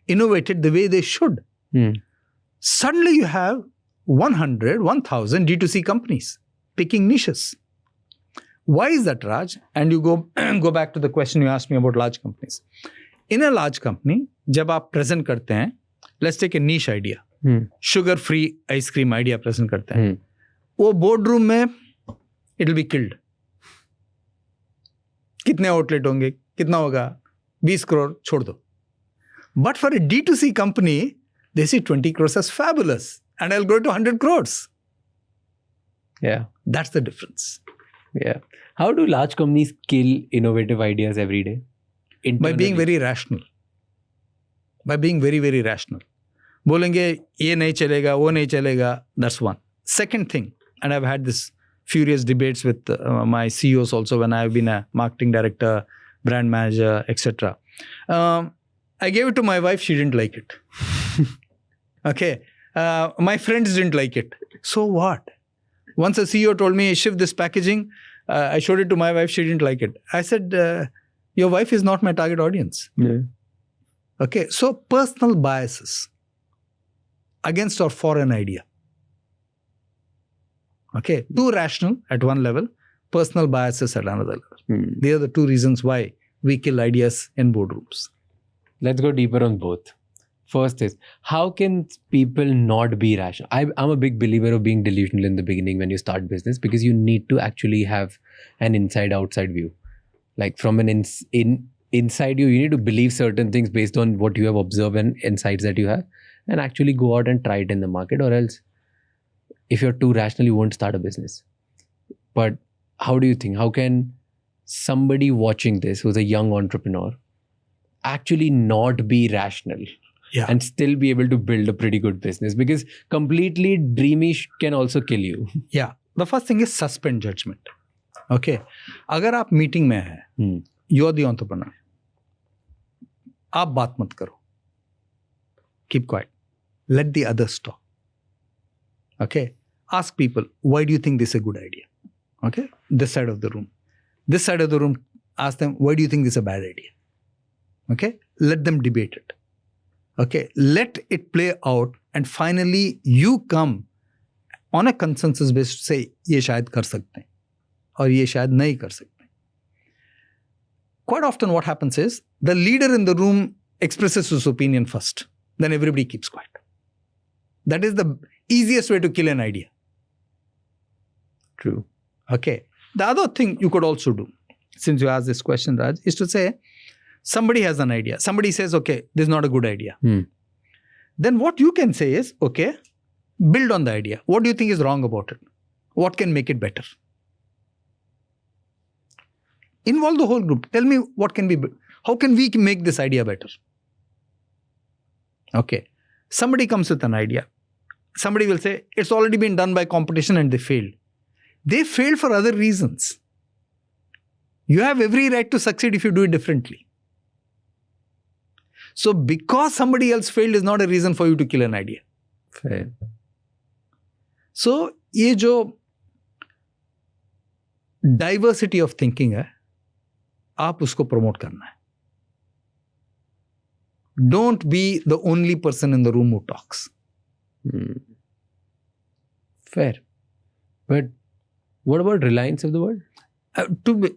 innovated the way they should. Suddenly you have 100, 1,000 D2C companies picking niches. Why is that, Raj? And you go back to the question you asked me about large companies. In a large company, जब आप present करते हैं, let's take a niche idea. Sugar-free ice cream idea present करते हैं. वो boardroom में it will be killed. कितने outlet होंगे? कितना होगा? 20 crore छोड़ दो. But for a D2C company, they see 20 crores as fabulous. And I'll go to 100 crores. Yeah. That's the difference. Yeah. How do large companies kill innovative ideas every day? By being very rational. By being very, very rational. बोलेंगे ये नहीं चलेगा, वो नहीं चलेगा. That's one. Second thing, and I've had this furious debates with my CEOs also when I've been a marketing director, brand manager, etc. I gave it to my wife. She didn't like it. Okay. My friends didn't like it. So what? Once a CEO told me, Shiv, this packaging, I showed it to my wife. She didn't like it. I said, your wife is not my target audience. Yeah. Okay. So personal biases against or for an idea. Okay. Too rational at one level, personal biases at another level. These are the two reasons why we kill ideas in boardrooms. Let's go deeper on both. First is, how can people not be rational? I'm a big believer of being delusional in the beginning when you start business, because you need to actually have an inside-outside view. Like from an inside you need to believe certain things based on what you have observed and insights that you have, and actually go out and try it in the market, or else if you're too rational, you won't start a business. But how do you think? How can somebody watching this who's a young entrepreneur actually not be rational? Yeah. And still be able to build a pretty good business, because completely dreamy can also kill you. Yeah. The first thing is suspend judgment. Okay. अगर आप meeting में हैं, you are the entrepreneur. आप बात मत करो. Keep quiet. Let the others talk. Okay. Ask people, why do you think this is a good idea? Okay. This side of the room. This side of the room, ask them, why do you think this is a bad idea? Okay. Let them debate it. Okay. Let it play out, and finally you come on a consensus based, say, ये शायद कर सकते हैं और ये शायद नहीं कर सकते. Quite often what happens is the leader in the room expresses his opinion first. Then everybody keeps quiet. That is the easiest way to kill an idea. True. Okay. The other thing you could also do, since you asked this question, Raj, is to say, somebody has an idea. Somebody says, okay, this is not a good idea. Then what you can say is, okay, build on the idea. What do you think is wrong about it? What can make it better? Involve the whole group. Tell me what can be, how can we make this idea better? Okay. Somebody comes with an idea. Somebody will say, it's already been done by competition and they failed. They failed for other reasons. You have every right to succeed if you do it differently. So because somebody else failed is not a reason for you to kill an idea. Fair. So ये जो diversity of thinking है, आप उसको promote करना है. Don't be the only person in the room who talks. Fair. But what about Reliance of the world?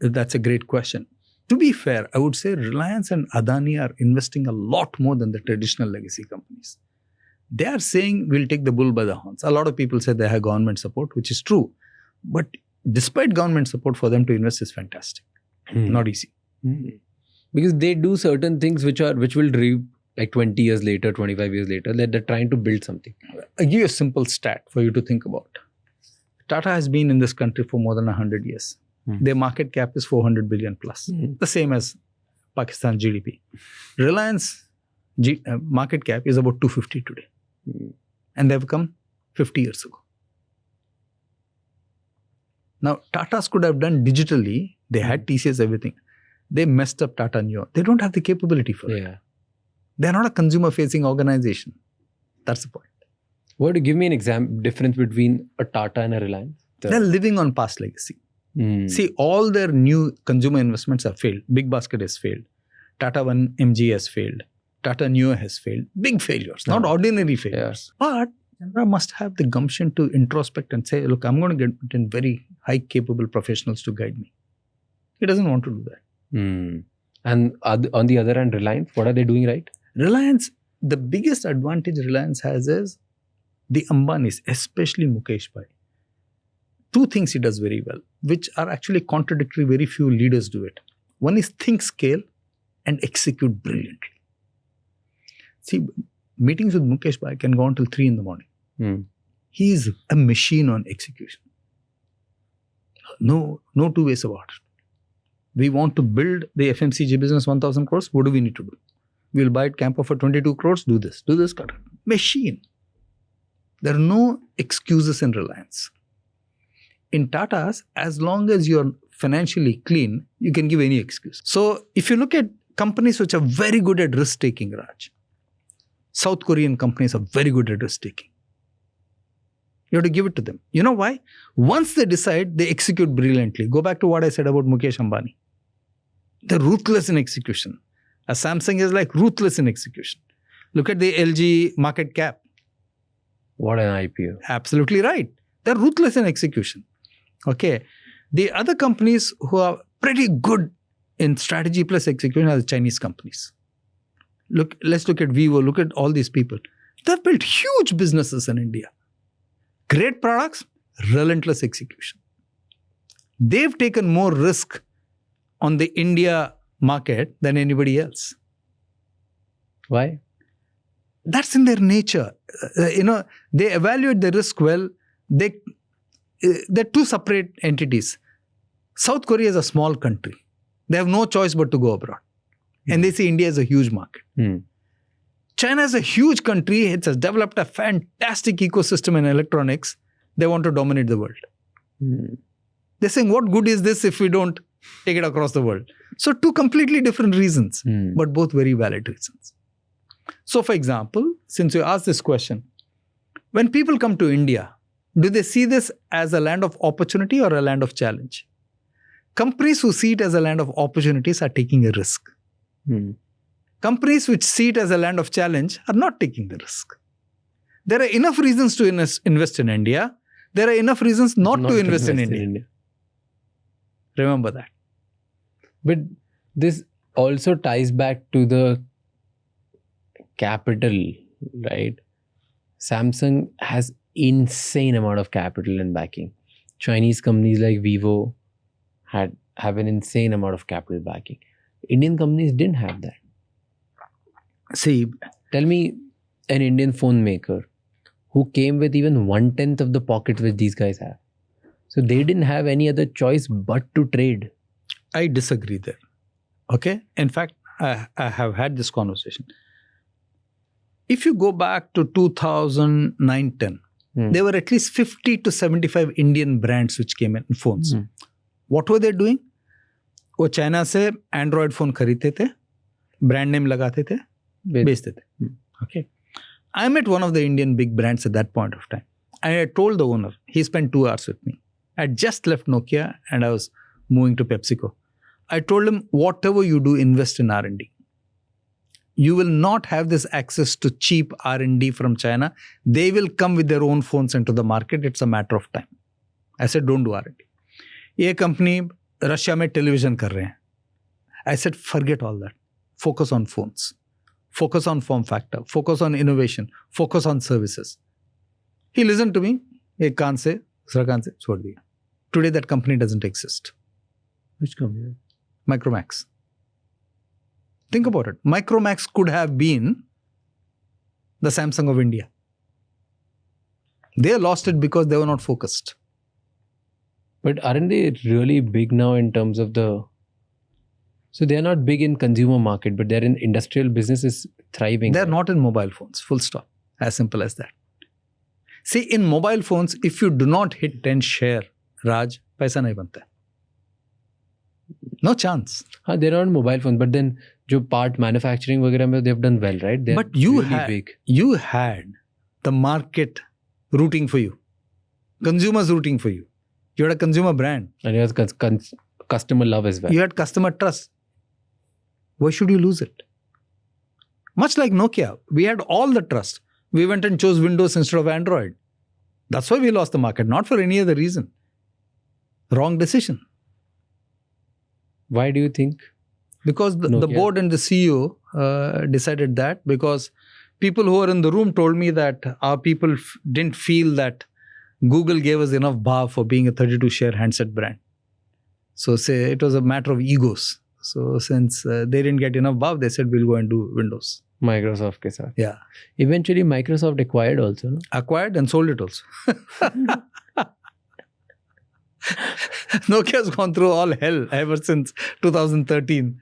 That's a great question. To be fair, I would say Reliance and Adani are investing a lot more than the traditional legacy companies. They are saying we'll take the bull by the horns. A lot of people say they have government support, which is true. But despite government support, for them to invest is fantastic. Not easy. Because they do certain things which will reap like 20 years later, 25 years later, that they're trying to build something. I'll give you a simple stat for you to think about. Tata has been in this country for more than 100 years. Their market cap is 400 billion plus. The same as Pakistan's GDP. Reliance market cap is about 250 today. And they've come 50 years ago. Now, Tata's could have done digitally. They had TCS, everything. They messed up Tata Neo. They don't have the capability for it. They're not a consumer-facing organization. That's the point. What to give me an example difference between a Tata and a Reliance? They're living on past legacy. See, all their new consumer investments have failed. Big Basket has failed. Tata One MG has failed. Tata Neo has failed. Big failures, not ordinary failures. But Chandra must have the gumption to introspect and say, look, I'm going to get in very high capable professionals to guide me. He doesn't want to do that. And on the other hand, Reliance, what are they doing right? Reliance, the biggest advantage Reliance has is the Ambanis, especially Mukesh Bhai. Two things he does very well, which are actually contradictory. Very few leaders do it. One is think scale and execute brilliantly. See, meetings with Mukesh Bhai can go on till 3 in the morning. He is a machine on execution. No two ways about it. We want to build the FMCG business 1,000 crores. What do we need to do? We'll buy it Campo for 22 crores. Do this, cut it. Machine. There are no excuses in Reliance. In Tata's, as long as you're financially clean, you can give any excuse. So if you look at companies which are very good at risk-taking, Raj, South Korean companies are very good at risk-taking. You have to give it to them. You know why? Once they decide, they execute brilliantly. Go back to what I said about Mukesh Ambani. They're ruthless in execution. A Samsung is like ruthless in execution. Look at the LG market cap. What an IPO. Absolutely right. They're ruthless in execution. Okay. The other companies who are pretty good in strategy plus execution are the Chinese companies. Let's look at Vivo. Look at all these people. They've built huge businesses in India. Great products, relentless execution. They've taken more risk on the India market than anybody else. Why? That's in their nature. They evaluate the risk well. They're two separate entities. South Korea is a small country. They have no choice but to go abroad. And they see India as a huge market. China is a huge country. It has developed a fantastic ecosystem in electronics. They want to dominate the world. They're saying, what good is this if we don't take it across the world. So two completely different reasons, but both very valid reasons. So for example, since you asked this question, when people come to India, do they see this as a land of opportunity or a land of challenge? Companies who see it as a land of opportunities are taking a risk. Companies which see it as a land of challenge are not taking the risk. There are enough reasons to invest in India. There are enough reasons not to invest in India. Remember that. But this also ties back to the capital, right? Samsung has insane amount of capital and backing. Chinese companies like Vivo have an insane amount of capital backing. Indian companies didn't have that. See, tell me an Indian phone maker who came with even 1/10 of the pocket which these guys have. So they didn't have any other choice but to trade. I disagree there. Okay? In fact, I have had this conversation. If you go back to 2009-10, there were at least 50 to 75 Indian brands which came in phones. What were they doing? वो China से Android phone खरीदते थे, brand name लगाते थे, बेचते थे. Okay. I met one of the Indian big brands at that point of time. And I told the owner, he spent 2 hours with me. I had just left Nokia and I was moving to PepsiCo. I told him, whatever you do, invest in R&D. You will not have this access to cheap R&D from China. They will come with their own phones into the market. It's a matter of time. I said, don't do R&D. ये company Russia में television कर रहे हैं. I said, forget all that. Focus on phones. Focus on form factor. Focus on innovation. Focus on services. He listened to me. एक कान से दूसरा कान से छोड़ दिया. Today that company doesn't exist. Which company? Micromax. Think about it. Micromax could have been the Samsung of India. They lost it because they were not focused. But aren't they really big now in terms of the... So they're not big in consumer market, but they're in industrial businesses thriving. They're not in mobile phones. Full stop. As simple as that. See, in mobile phones, if you do not hit 10 share, Raj, paisa nahi banta hai. No chance. They're not mobile phones, but then jo part manufacturing वगैरह they've done well, right? They're but you really big. You had the market rooting for you. Consumers rooting for you. You had a consumer brand. And you had customer love as well. You had customer trust. Why should you lose it? Much like Nokia, we had all the trust. We went and chose Windows instead of Android. That's why we lost the market, not for any other reason. Wrong decision. Why do you think? Because the board and the CEO decided that, because people who were in the room told me that our people didn't feel that Google gave us enough bhav for being a 32 share handset brand. So say it was a matter of egos. So since they didn't get enough bhav, they said we'll go and do Windows. Microsoft ke saath. Yeah. Eventually Microsoft acquired also, no? Acquired and sold it also. Nokia's gone through all hell ever since 2013.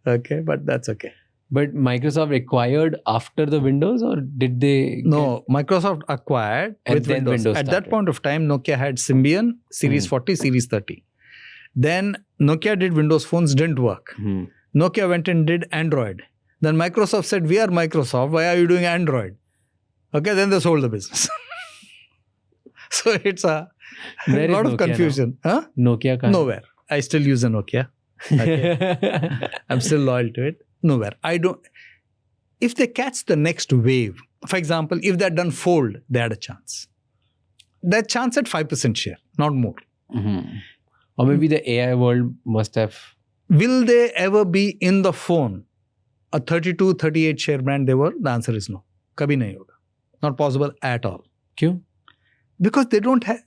Okay, but that's okay. But Microsoft acquired after the Windows, or did they? No, Microsoft acquired with then Windows. At that point of time, Nokia had Symbian, Series 40, Series 30. Then Nokia did Windows phones, didn't work. Nokia went and did Android. Then Microsoft said, we are Microsoft, why are you doing Android? Okay, then they sold the business. So it's a lot of confusion. Huh? Nokia can't. Nowhere. I still use a Nokia. Okay. I'm still loyal to it. Nowhere. If they catch the next wave, for example, if they're done fold, they had a chance. That chance at 5% share, not more. Or maybe the AI world must have. Will they ever be in the phone a 32, 38 share brand they were? The answer is no. Kabhi nahi hoga. Not possible at all. Kyun? Because they don't have...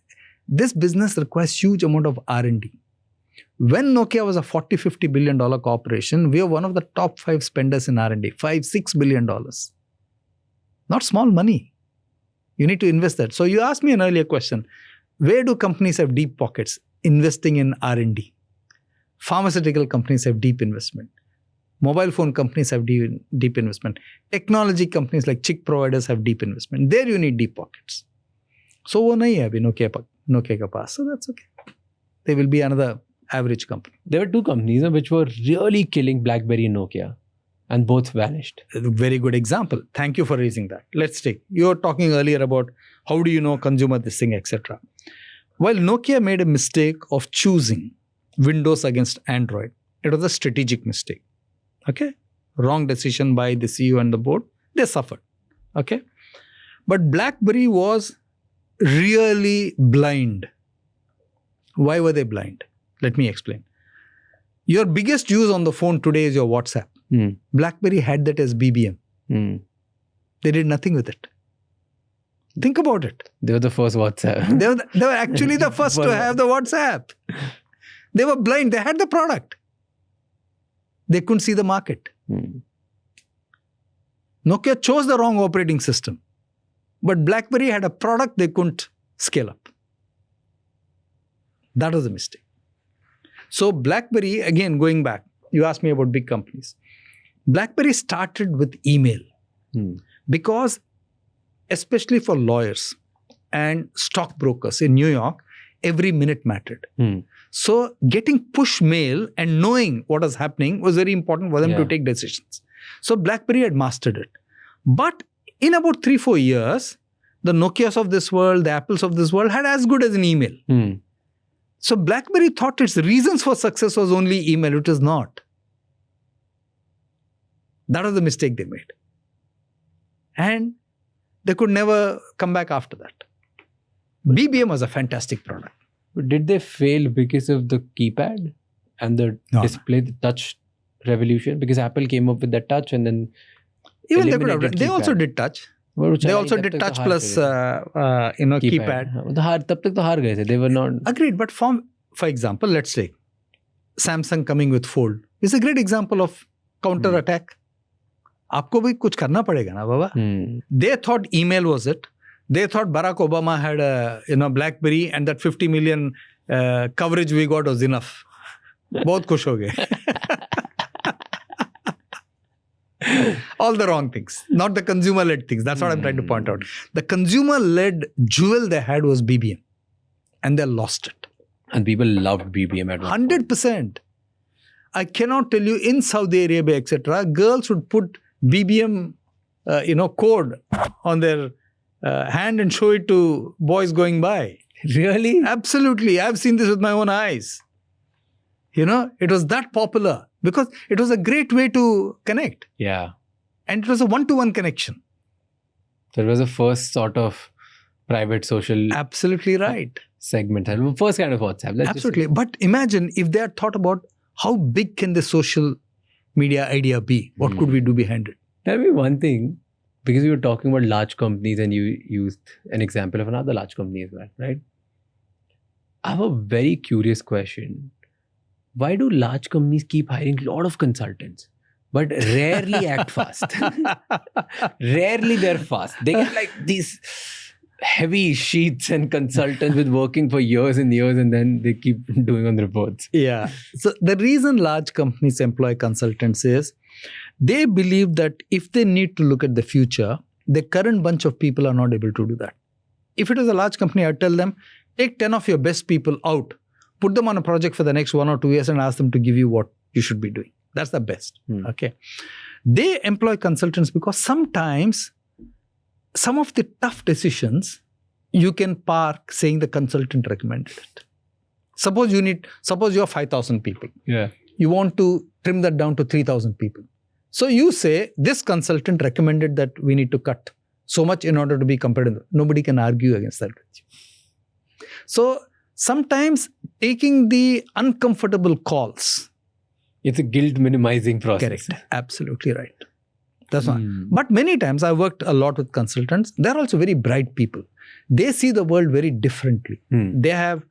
This business requires huge amount of R&D. When Nokia was a $40-50 billion corporation, we were one of the top 5 spenders in R&D. $5-6 billion. Not small money. You need to invest that. So you asked me an earlier question. Where do companies have deep pockets? Investing in R&D. Pharmaceutical companies have deep investment. Mobile phone companies have deep investment. Technology companies like chip providers have deep investment. There you need deep pockets. So वो नहीं है अभी Nokia के पास. So that's okay. There will be another average company. There were two companies which were really killing BlackBerry and Nokia, and both vanished. A very good example. Thank you for raising that. Let's take, you were talking earlier about how do you know consumer this thing, etc. While Nokia made a mistake of choosing Windows against Android, it was a strategic mistake. Okay? Wrong decision by the CEO and the board. They suffered. Okay? But BlackBerry was really blind. Why were they blind? Let me explain. Your biggest use on the phone today is your WhatsApp. BlackBerry had that as BBM. They did nothing with it. Think about it. They were the first WhatsApp. They were actually the first to have the WhatsApp. They were blind. They had the product. They couldn't see the market. Nokia chose the wrong operating system. But BlackBerry had a product they couldn't scale up. That was a mistake. So BlackBerry, again, going back, you asked me about big companies. BlackBerry started with email because, especially for lawyers and stockbrokers in New York, every minute mattered. So getting push mail and knowing what was happening was very important for them to take decisions. So BlackBerry had mastered it. But in about 3-4 years, the Nokias of this world, the Apples of this world had as good as an email. So BlackBerry thought its reasons for success was only email. It is not. That was the mistake they made. And they could never come back after that. BBM was a fantastic product. But did they fail because of the keypad and the display, the touch revolution? Because Apple came up with the touch and then even they could have. They also did touch. They also did touch plus keypad. तब तक तो हार गए थे. They were not. Agreed. But for example, let's say Samsung coming with Fold is a great example of counter attack. आपको भी कुछ करना पड़ेगा ना बाबा. They thought email was it. They thought Barack Obama had a BlackBerry and that 50 million coverage we got was enough. बहुत खुश हो गए. All the wrong things, not the consumer-led things. That's what I'm trying to point out. The consumer-led jewel they had was BBM, and they lost it. And people loved BBM at 100%. I cannot tell you, in Saudi Arabia, etc., girls would put BBM, code on their hand and show it to boys going by. Really? Absolutely. I've seen this with my own eyes. It was that popular because it was a great way to connect. Yeah. And it was a one-to-one connection. So it was the first sort of private social... Absolutely right. Segment. First kind of WhatsApp. Absolutely. But imagine if they had thought about how big can the social media idea be? What could we do behind it? Tell me one thing, because we were talking about large companies and you used an example of another large company as well, right? I have a very curious question. Why do large companies keep hiring a lot of consultants, but rarely act fast? Rarely they're fast. They get like these heavy sheets and consultants with working for years and years, and then they keep doing on the reports. Yeah. So the reason large companies employ consultants is they believe that if they need to look at the future, the current bunch of people are not able to do that. If it is a large company, I tell them, take 10 of your best people out, put them on a project for the next 1 or 2 years and ask them to give you what you should be doing. That's the best. Okay. They employ consultants because sometimes some of the tough decisions you can park saying the consultant recommended it. Suppose you have 5,000 people. Yeah. You want to trim that down to 3,000 people. So you say this consultant recommended that we need to cut so much in order to be competitive. Nobody can argue against that. So sometimes taking the uncomfortable calls. It's a guilt minimizing process. Correct. Absolutely right. That's one. But many times I worked a lot with consultants. They're also very bright people. They see the world very differently. They have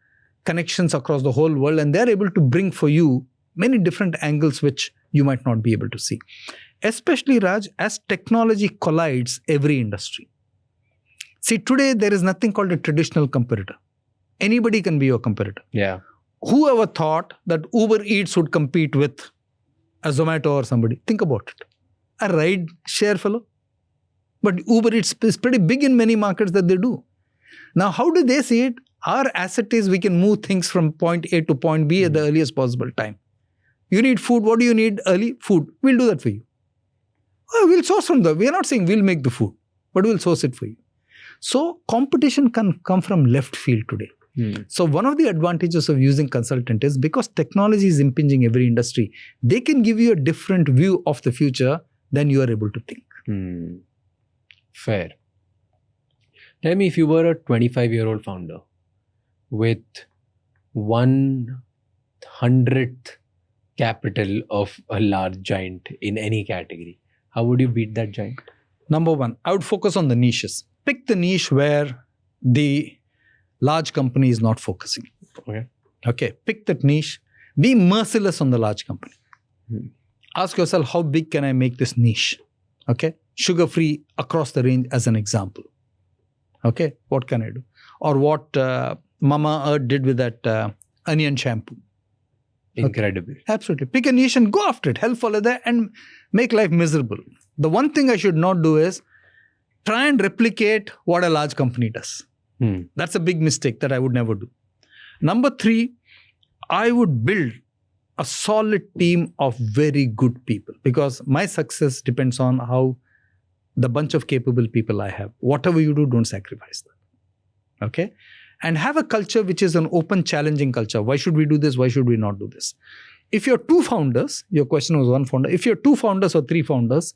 connections across the whole world and they're able to bring for you many different angles which you might not be able to see. Especially, Raj, as technology collides every industry. See, today there is nothing called a traditional competitor. Anybody can be your competitor. Yeah. Whoever thought that Uber Eats would compete with a Zomato or somebody? Think about it. A ride share fellow. But Uber Eats is pretty big in many markets that they do. Now, how do they see it? Our asset is we can move things from point A to point B at the earliest possible time. You need food. What do you need early? Food. We'll do that for you. We'll source from we are not saying we'll make the food, but we'll source it for you. So competition can come from left field today. So one of the advantages of using consultant is because technology is impinging every industry, they can give you a different view of the future than you are able to think. Fair. Tell me, if you were a 25-year-old founder with 1/100th capital of a large giant in any category, how would you beat that giant? Number one, I would focus on the niches. Pick the niche where the large company is not focusing. Okay. Pick that niche. Be merciless on the large company. Ask yourself, how big can I make this niche? Okay. Sugar-free across the range as an example. Okay. What can I do? Or what Mama Earth did with that onion shampoo. Incredible. Okay. Absolutely. Pick a niche and go after it. Hell follow there and make life miserable. The one thing I should not do is try and replicate what a large company does. That's a big mistake that I would never do. Number 3, I would build a solid team of very good people, because my success depends on how the bunch of capable people I have. Whatever you do, don't sacrifice that. Okay? And have a culture which is an open, challenging culture. Why should we do this? Why should we not do this? If you're 2 founders, your question was 1 founder. If you're 2 founders or 3 founders,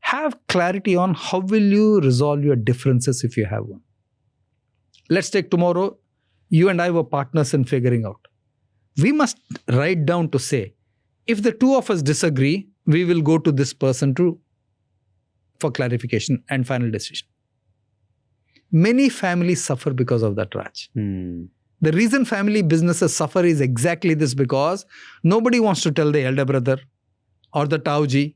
have clarity on how will you resolve your differences if you have one. Let's take tomorrow, you and I were partners in figuring out. We must write down to say, if the 2 of us disagree, we will go to this person for clarification and final decision. Many families suffer because of that, Raj. The reason family businesses suffer is exactly this, because nobody wants to tell the elder brother or the Tauji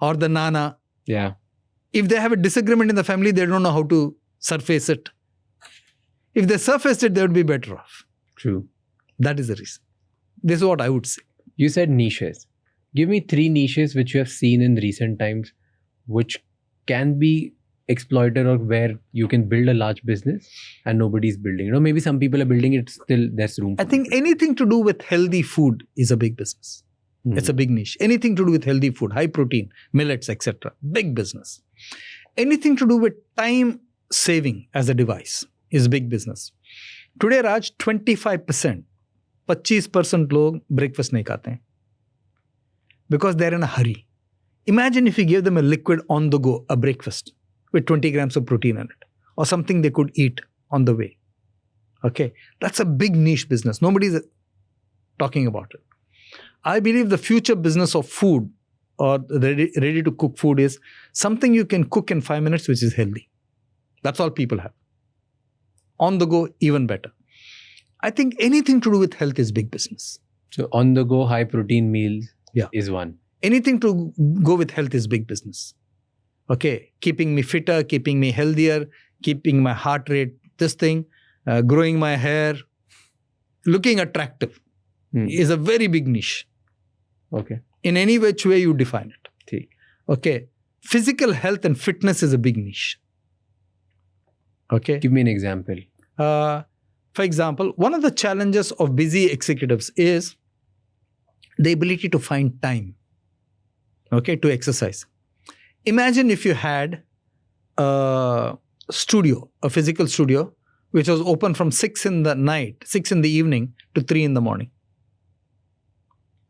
or the Nana. Yeah. If they have a disagreement in the family, they don't know how to surface it. If they surfaced it, they would be better off. True. That is the reason. This is what I would say. You said niches. Give me 3 niches which you have seen in recent times which can be exploited, or where you can build a large business and nobody's building. You know, maybe some people are building it, still there's room for I think anything to do with healthy food is a big business. It's a big niche. Anything to do with healthy food, high protein, millets, etc. Big business. Anything to do with time saving as a device is big business. Today, Raj, 25%, 25% log breakfast nahi khate hain because they're in a hurry. Imagine if you gave them a liquid on the go, a breakfast with 20 grams of protein in it, or something they could eat on the way. Okay, that's a big niche business. Nobody's talking about it. I believe the future business of food or ready to cook food is something you can cook in 5 minutes, which is healthy. That's all people have. On the go, even better. I think anything to do with health is big business. So on the go, high protein meals is one. Anything to go with health is big business. Okay, keeping me fitter, keeping me healthier, keeping my heart rate, this thing, growing my hair, looking attractive is a very big niche. Okay. In any which way you define it. See. Okay. Physical health and fitness is a big niche. Okay. Give me an example. For example, one of the challenges of busy executives is the ability to find time, okay, to exercise. Imagine if you had a studio, a physical studio, which was open from 6 in the evening to 3 in the morning.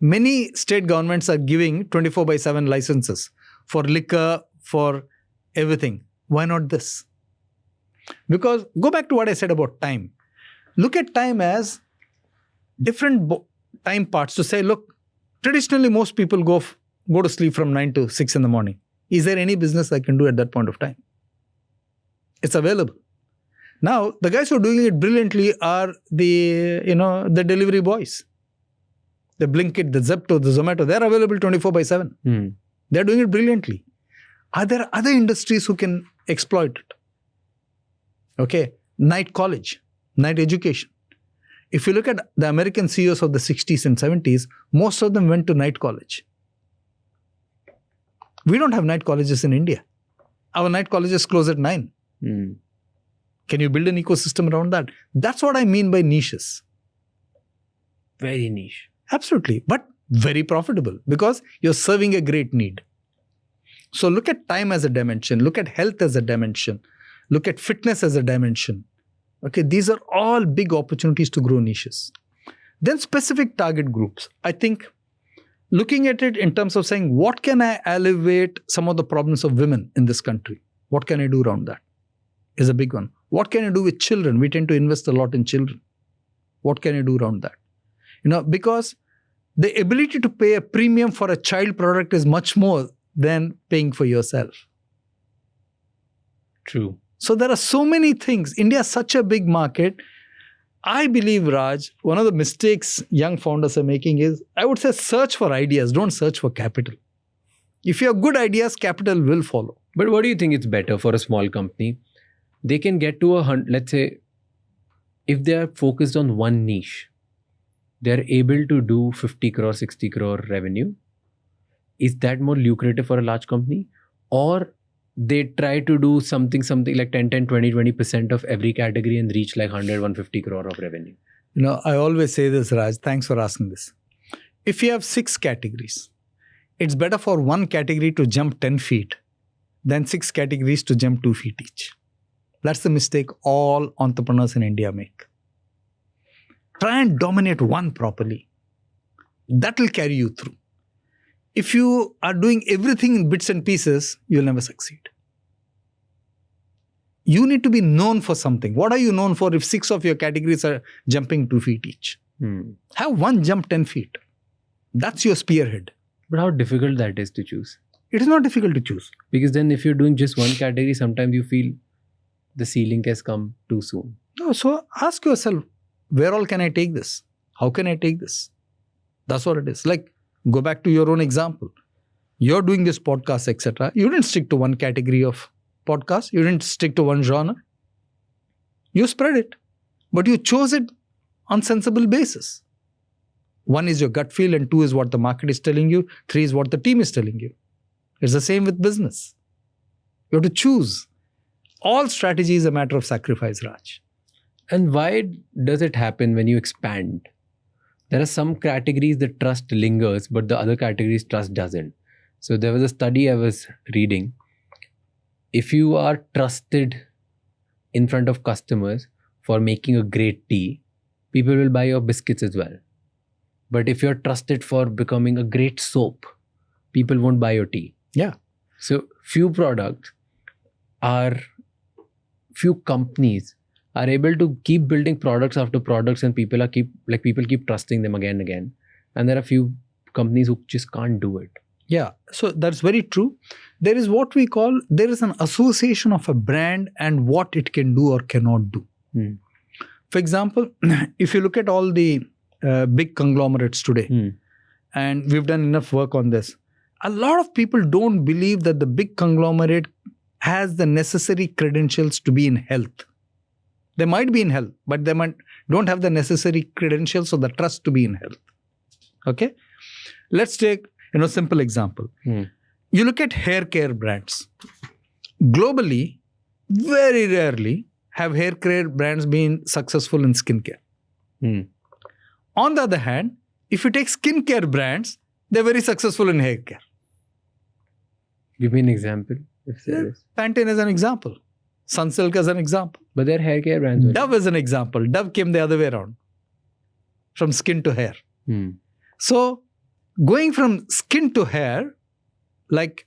Many state governments are giving 24/7 licenses for liquor, for everything. Why not this? Because go back to what I said about time. Look at time as different time parts to say, look, traditionally most people go to sleep from 9 to 6 in the morning. Is there any business I can do at that point of time? It's available. Now, the guys who are doing it brilliantly are the delivery boys. The Blinkit, the Zepto, the Zomato, they're available 24/7. They're doing it brilliantly. Are there other industries who can exploit it? Okay, night college, night education. If you look at the American CEOs of the 60s and 70s, most of them went to night college. We don't have night colleges in India. Our night colleges close at 9. Can you build an ecosystem around that? That's what I mean by niches. Very niche. Absolutely. But very profitable because you're serving a great need. So look at time as a dimension. Look at health as a dimension. Look at fitness as a dimension. Okay, these are all big opportunities to grow niches. Then specific target groups. I think looking at it in terms of saying, what can I alleviate some of the problems of women in this country? What can I do around that? Is a big one. What can I do with children? We tend to invest a lot in children. What can I do around that? Because the ability to pay a premium for a child product is much more than paying for yourself. True. So there are so many things. India is such a big market. I believe, Raj, one of the mistakes young founders are making is, I would say, search for ideas. Don't search for capital. If you have good ideas, capital will follow. But what do you think it's better for a small company? They can get to let's say, if they are focused on one niche, they're able to do 50 crore, 60 crore revenue. Is that more lucrative for a large company? Or they try to do something like 10, 20% of every category and reach like 100, 150 crore of revenue? I always say this, Raj. Thanks for asking this. If you have 6 categories, it's better for one category to jump 10 feet than 6 categories to jump 2 feet each. That's the mistake all entrepreneurs in India make. Try and dominate one properly. That will carry you through. If you are doing everything in bits and pieces, you'll never succeed. You need to be known for something. What are you known for if 6 of your categories are jumping 2 feet each? Have one jump 10 feet. That's your spearhead. But how difficult that is to choose? It is not difficult to choose. Because then if you're doing just one category, sometimes you feel the ceiling has come too soon. No, so ask yourself, where all can I take this? How can I take this? That's what it is. Like, go back to your own example. You're doing this podcast, etc. You didn't stick to one category of podcast. You didn't stick to one genre. You spread it. But you chose it on sensible basis. 1 is your gut feel and 2 is what the market is telling you. 3 is what the team is telling you. It's the same with business. You have to choose. All strategy is a matter of sacrifice, Raj. And why does it happen when you expand? There are some categories that trust lingers, but the other categories trust doesn't. So there was a study I was reading. If you are trusted in front of customers for making a great tea, people will buy your biscuits as well. But if you're trusted for becoming a great soap, people won't buy your tea. Yeah. So few companies are able to keep building products after products, and people keep trusting them again and again. And there are few companies who just can't do it. Yeah, so that's very true. There is what we call, there is an association of a brand and what it can do or cannot do. For example, if you look at all the big conglomerates today, and we've done enough work on this, a lot of people don't believe that the big conglomerate has the necessary credentials to be in health. They might be in health, but they don't have the necessary credentials or the trust to be in health. Okay? Let's take simple example. You look at hair care brands. Globally, very rarely have hair care brands been successful in skincare. On the other hand, if you take skincare brands, they're very successful in hair care. Give me an example. If there is. Pantene is an example. Sunsilk is an example. But they're hair care brands. Dove is an example. Dove came the other way around. From skin to hair. So, going from skin to hair, like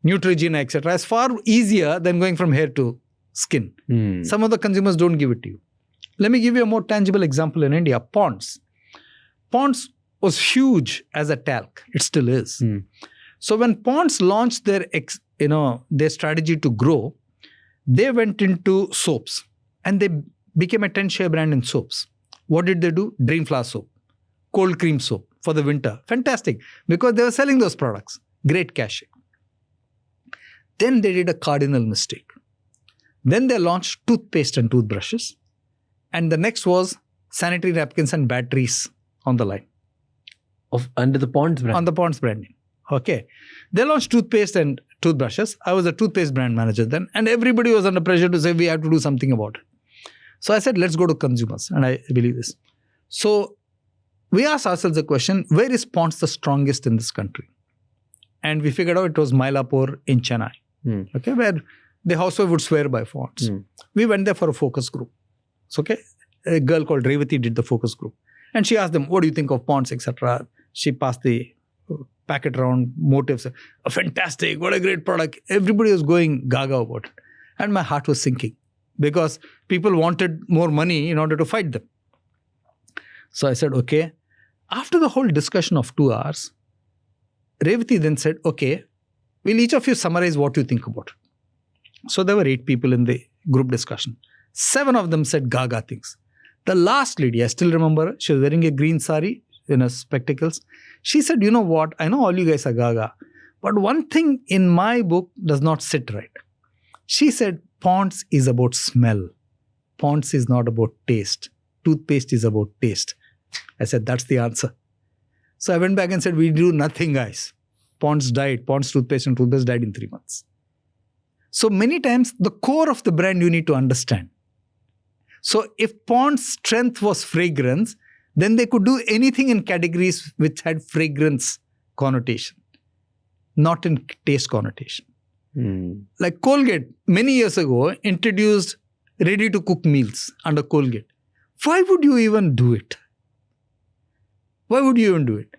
Neutrogena, etc., is far easier than going from hair to skin. Some of the consumers don't give it to you. Let me give you a more tangible example in India. Ponds. Ponds was huge as a talc. It still is. So when Ponds launched their strategy to grow, they went into soaps and they became a 10-share brand in soaps. What did they do? Dream Flower soap, cold cream soap for the winter. Fantastic. Because they were selling those products. Great cachet. Then they did a cardinal mistake. Then they launched toothpaste and toothbrushes. And the next was sanitary napkins and batteries on the line. Under the Ponds brand? On the Ponds branding. Okay. They launched toothpaste and toothbrushes. I was a toothpaste brand manager then. And everybody was under pressure to say we have to do something about it. So I said, let's go to consumers. And I believe this. So we asked ourselves the question, where is Ponds the strongest in this country? And we figured out it was Mylapore in Chennai. Okay, where the housewife would swear by Ponds. We went there for a focus group. So, okay, a girl called Revati did the focus group. And she asked them, what do you think of Ponds, etc. She passed the packet around, motives. Fantastic, what a great product. Everybody was going gaga about it. And my heart was sinking because people wanted more money in order to fight them. So I said, okay. After the whole discussion of 2 hours, Revati then said, okay, will each of you summarize what you think about it? So there were 8 people in the group discussion. 7 of them said gaga things. The last lady, I still remember her, she was wearing a green sari in her spectacles. She said, you know what, I know all you guys are gaga, but one thing in my book does not sit right. She said, Ponds is about smell. Ponds is not about taste. Toothpaste is about taste. I said, that's the answer. So I went back and said, we do nothing, guys. Ponds died. Ponds toothpaste and toothpaste died in 3 months. So many times, the core of the brand you need to understand. So if Ponds' strength was fragrance, then they could do anything in categories which had fragrance connotation, not in taste connotation. Like Colgate, many years ago, introduced ready-to-cook meals under Colgate. Why would you even do it? Why would you even do it?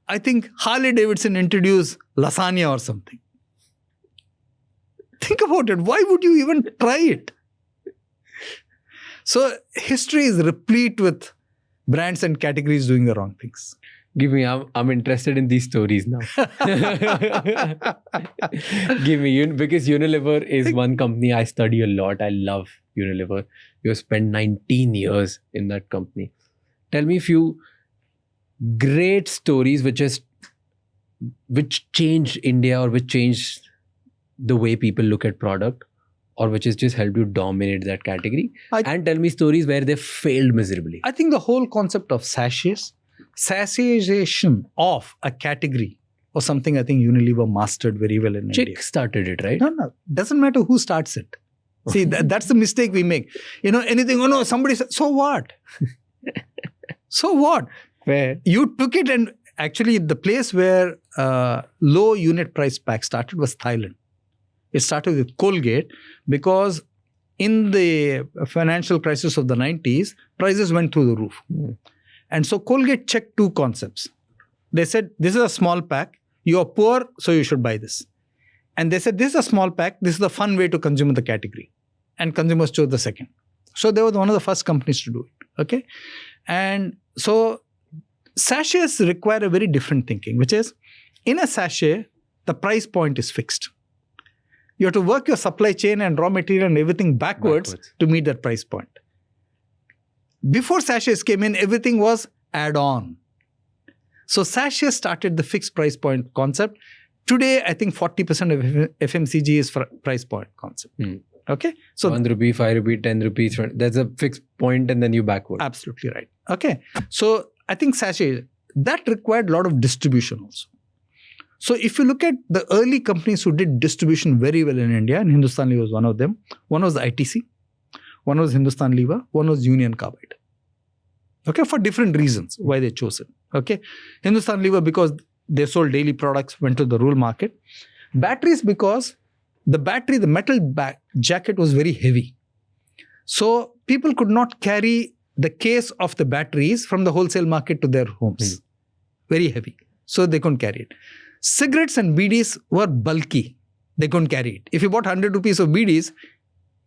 I think Harley Davidson introduced lasagna or something. Think about it. Why would you even try it? So history is replete with brands and categories doing the wrong things. Give me, I'm interested in these stories now. Give me, because Unilever is one company I study a lot. I love Unilever. You have spent 19 years in that company. Tell me a few great stories which changed India or which changed the way people look at product, or which has just helped you dominate that category. And tell me stories where they failed miserably. I think the whole concept of sachization of a category was something I think Unilever mastered very well in India. Chick started it, right? No. Doesn't matter who starts it. See, that's the mistake we make. Anything, oh no, somebody said, so what? So what? Fair. You took it, and actually the place where low unit price pack started was Thailand. It started with Colgate because in the financial crisis of the 90s, prices went through the roof. And so Colgate checked 2 concepts. They said, this is a small pack. You are poor, so you should buy this. And they said, this is a small pack. This is the fun way to consume the category. And consumers chose the second. So they were one of the first companies to do it. Okay. And so sachets require a very different thinking, which is in a sachet, the price point is fixed. You have to work your supply chain and raw material and everything backwards to meet that price point. Before sachets came in, everything was add-on. So sachets started the fixed price point concept. Today, I think 40% of FMCG is price point concept. Okay? So 1 rupee, 5 rupee, 10 rupees. That's a fixed point and then you backward. Absolutely right. Okay. So I think sachet, that required a lot of distribution also. So if you look at the early companies who did distribution very well in India, and Hindustan Lever was one of them. One was ITC, one was Hindustan Lever, one was Union Carbide. Okay, for different reasons why they chose it. Okay, Hindustan Lever because they sold daily products, went to the rural market. Batteries because the metal jacket was very heavy. So people could not carry the case of the batteries from the wholesale market to their homes. Very heavy. So they couldn't carry it. Cigarettes and BDs were bulky. They couldn't carry it. If you bought 100 rupees of BDs,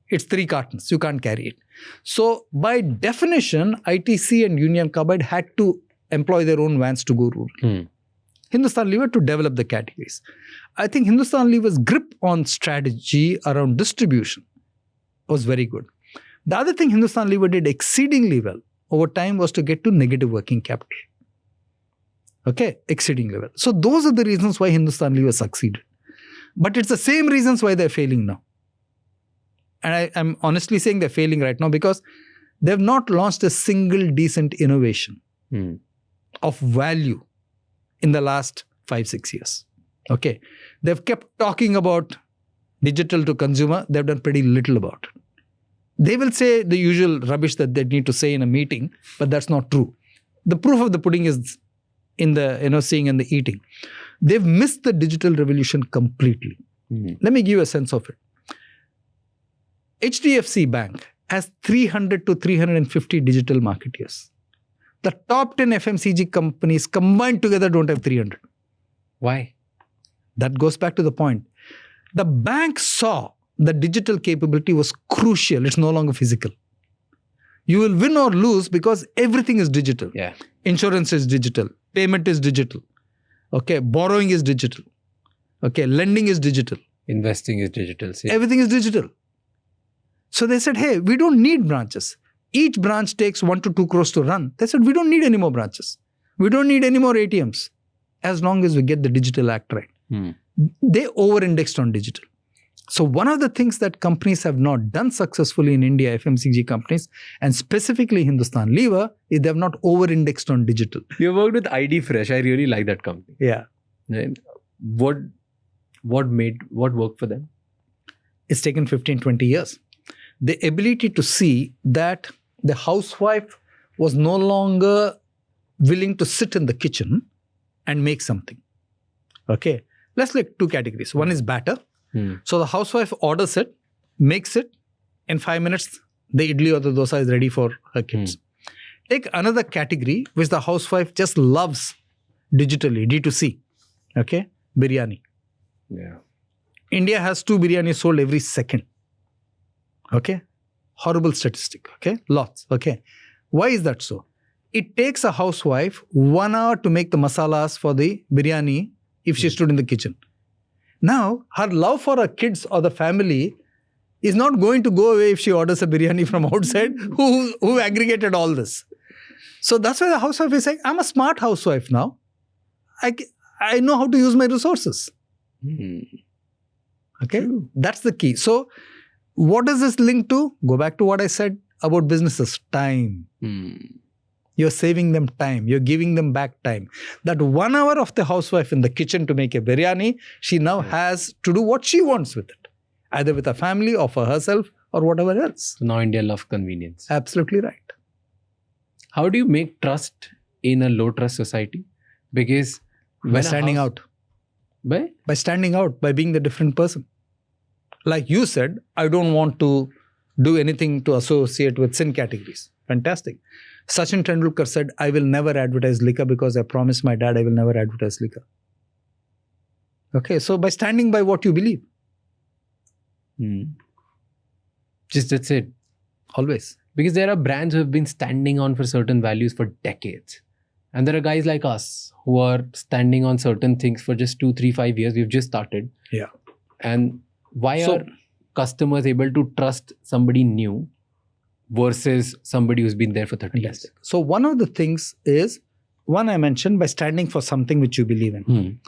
it's 3 cartons. You can't carry it. So by definition, ITC and Union Carbide had to employ their own vans to go rural. Hindustan Lever to develop the categories. I think Hindustan Lever's grip on strategy around distribution was very good. The other thing Hindustan Lever did exceedingly well over time was to get to negative working capital. Okay, exceedingly well. So those are the reasons why Hindustan Lever succeeded. But it's the same reasons why they're failing now. And I'm honestly saying they're failing right now because they've not launched a single decent innovation of value in the last 5-6 years. Okay. They've kept talking about digital to consumer. They've done pretty little about it. They will say the usual rubbish that they need to say in a meeting, but that's not true. The proof of the pudding is in the seeing and the eating. They've missed the digital revolution completely. Let me give you a sense of it. HDFC Bank has 300 to 350 digital marketeers. The top 10 FMCG companies combined together don't have 300. Why? That goes back to the point. The bank saw the digital capability was crucial. It's no longer physical. You will win or lose because everything is digital. Yeah. Insurance is digital. Payment is digital. Okay. Borrowing is digital. Okay. Lending is digital. Investing is digital. See? Everything is digital. So they said, hey, we don't need branches. Each branch takes 1 to 2 crores to run. They said, we don't need any more branches. We don't need any more ATMs. As long as we get the digital act right. They over-indexed on digital. So one of the things that companies have not done successfully in India, FMCG companies, and specifically Hindustan Lever, is they have not over-indexed on digital. You worked with ID Fresh. I really like that company. Yeah. Right? What worked for them? It's taken 15, 20 years. The ability to see that the housewife was no longer willing to sit in the kitchen and make something. Okay. Let's look at 2 categories. One is batter. So the housewife orders it, makes it. In 5 minutes, the idli or the dosa is ready for her kids. Take another category which the housewife just loves digitally, D2C. Okay. Biryani. Yeah. India has 2 biryanis sold every second. Okay. Horrible statistic. Okay. Lots. Okay. Why is that so? It takes a housewife 1 hour to make the masalas for the biryani if she stood in the kitchen. Now, her love for her kids or the family is not going to go away if she orders a biryani from outside who aggregated all this. So that's why the housewife is saying, I'm a smart housewife now. I know how to use my resources. Okay. True. That's the key. So what does this link to? Go back to what I said about businesses. Time. You're saving them time. You're giving them back time. That 1 hour of the housewife in the kitchen to make a biryani, she now has to do what she wants with it. Either with her family or for herself or whatever else. So now India loves convenience. Absolutely right. How do you make trust in a low trust society? Because by standing out. By standing out, by being the different person. Like you said, I don't want to do anything to associate with sin categories. Fantastic. Sachin Tendulkar said, I will never advertise liquor because I promised my dad I will never advertise liquor. Okay, so by standing by what you believe. Just that's it. Always. Because there are brands who have been standing on for certain values for decades. And there are guys like us who are standing on certain things for just 2, 3, 5 years. We've just started. Yeah. And why are customers able to trust somebody new versus somebody who's been there for 30 years? So one of the things is, one I mentioned, by standing for something which you believe in.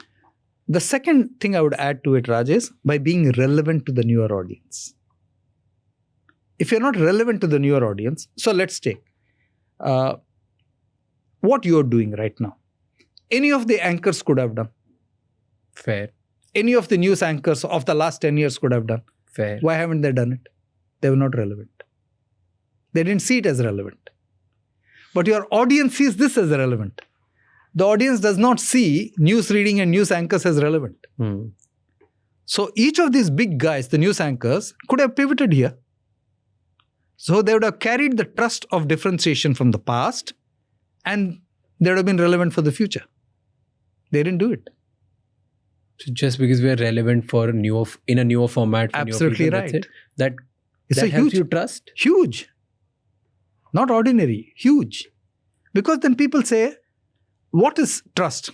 The second thing I would add to it, Raj, is by being relevant to the newer audience. If you're not relevant to the newer audience, so let's take what you're doing right now. Any of the anchors could have done. Fair. Any of the news anchors of the last 10 years could have done. Fair. Why haven't they done it? They were not relevant. They didn't see it as relevant. But your audience sees this as relevant. The audience does not see news reading and news anchors as relevant. So each of these big guys, the news anchors, could have pivoted here. So they would have carried the trust of differentiation from the past and they would have been relevant for the future. They didn't do it. So just because we are relevant for in a newer format. For absolutely newer people, right. That helps you trust? Huge. Not ordinary. Huge. Because then people say, what is trust?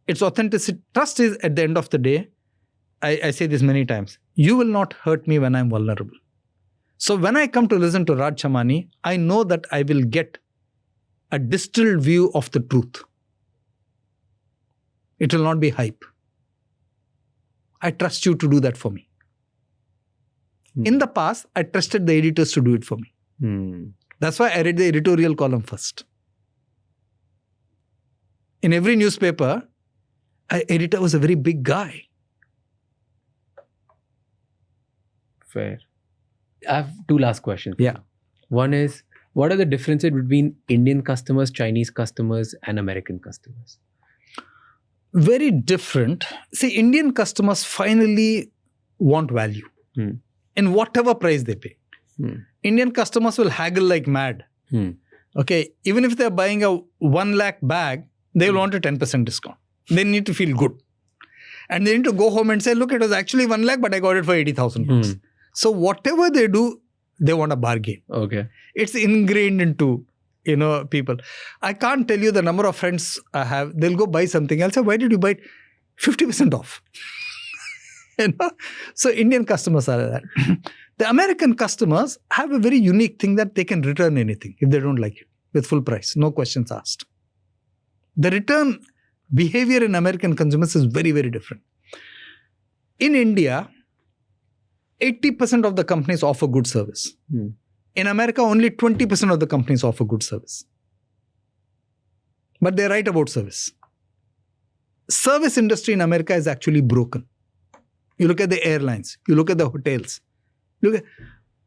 It's authenticity. Trust is, at the end of the day, I say this many times, you will not hurt me when I'm vulnerable. So when I come to listen to Raj Shamani, I know that I will get a distilled view of the truth. It will not be hype. I trust you to do that for me. In the past, I trusted the editors to do it for me. That's why I read the editorial column first. In every newspaper, an editor was a very big guy. Fair. I have two last questions. Yeah. One is, what are the differences between Indian customers, Chinese customers, and American customers? Very different. See, Indian customers finally want value in whatever price they pay. Indian customers will haggle like mad. Okay, even if they're buying a 1 lakh bag, they will want a 10% discount. They need to feel good. And they need to go home and say, look, it was actually 1 lakh, but I got it for 80,000 bucks. So whatever they do, they want a bargain. Okay. It's ingrained into, people. I can't tell you the number of friends I have. They'll go buy something. I'll say, why did you buy it? 50% off. So Indian customers are that. The American customers have a very unique thing that they can return anything if they don't like it with full price. No questions asked. The return behavior in American consumers is very, very different. In India, 80% of the companies offer good service. In America, only 20% of the companies offer good service. But they're right about service. Service industry in America is actually broken. You look at the airlines. You look at the hotels.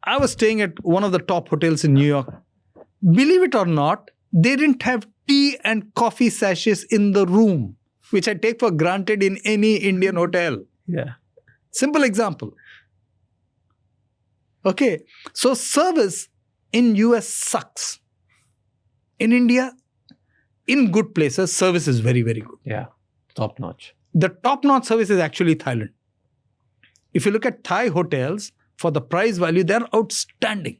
I was staying at one of the top hotels in New York. Believe it or not, they didn't have tea and coffee sachets in the room, which I take for granted in any Indian hotel. Yeah. Simple example. Okay. So service in US sucks. In India, in good places, service is very, very good. Yeah. Top notch. The top-notch service is actually Thailand. If you look at Thai hotels, for the price value, they're outstanding.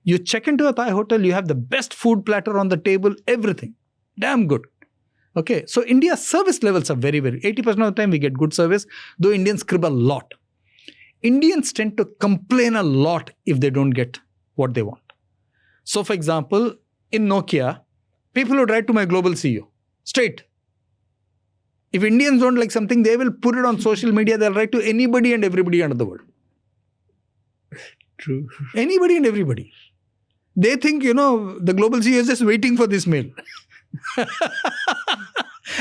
You check into a Thai hotel, you have the best food platter on the table, everything. Damn good. Okay, so India's service levels are very, very... 80% of the time we get good service, though Indians crib a lot. Indians tend to complain a lot if they don't get what they want. So, for example, in Nokia, people would write to my global CEO, straight. If Indians don't like something, they will put it on social media. They'll write to anybody and everybody under the world. True. Anybody and everybody. They think, the global CEO is just waiting for this mail.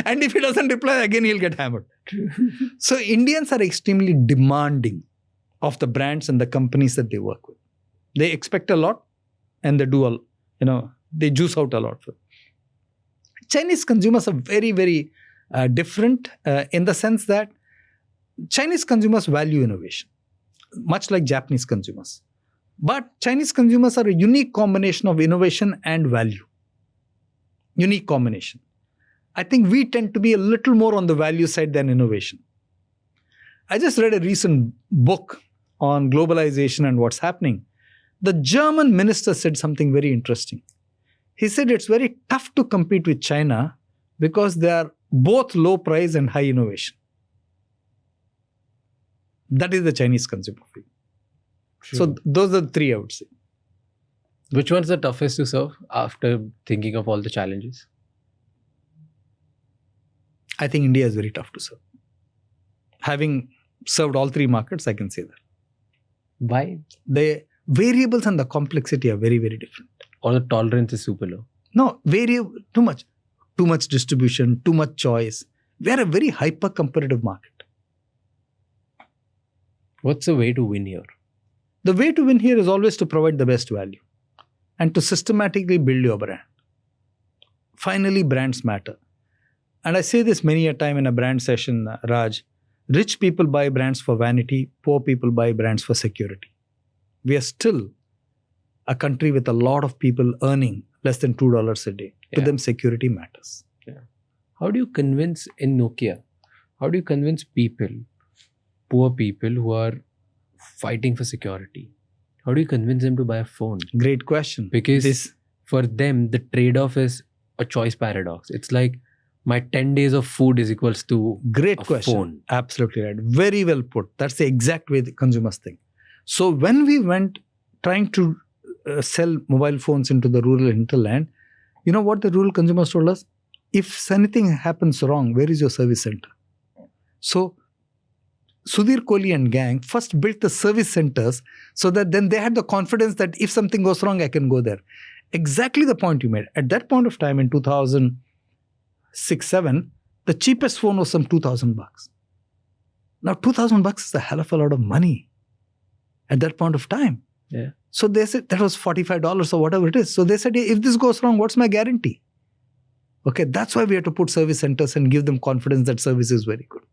And if he doesn't reply, again, he'll get hammered. So Indians are extremely demanding of the brands and the companies that they work with. They expect a lot and they do, they juice out a lot. Chinese consumers are very, very different in the sense that Chinese consumers value innovation, much like Japanese consumers. But Chinese consumers are a unique combination of innovation and value. Unique combination. I think we tend to be a little more on the value side than innovation. I just read a recent book on globalization and what's happening. The German minister said something very interesting. He said it's very tough to compete with China because they are both low price and high innovation. That is the Chinese consumer field. So those are the three I would say. Which one's the toughest to serve after thinking of all the challenges? I think India is very tough to serve. Having served all three markets, I can say that. Why? The variables and the complexity are very, very different. Or the tolerance is super low? No, too much. Too much distribution, too much choice. We are a very hyper-competitive market. What's the way to win here? The way to win here is always to provide the best value and to systematically build your brand. Finally, brands matter. And I say this many a time in a brand session, Raj. Rich people buy brands for vanity. Poor people buy brands for security. We are still a country with a lot of people earning less than $2 a day. To them, security matters. Yeah. How do you convince in Nokia? How do you convince people, poor people who are fighting for security? How do you convince them to buy a phone? Great question. Because for them, the trade-off is a choice paradox. It's like my 10 days of food is equals to Great a question. phone. Absolutely right. Very well put. That's the exact way the consumers think. So when we went trying to sell mobile phones into the rural hinterland, you know what the rural consumers told us? If anything happens wrong, where is your service center? So Sudhir Kohli and gang first built the service centers so that then they had the confidence that if something goes wrong, I can go there. Exactly the point you made. At that point of time in 2006-07, the cheapest phone was some $2,000. Now $2,000 is a hell of a lot of money at that point of time. Yeah. So they said that was $45 or whatever it is. So they said, if this goes wrong, what's my guarantee? Okay, that's why we have to put service centers and give them confidence that service is very good.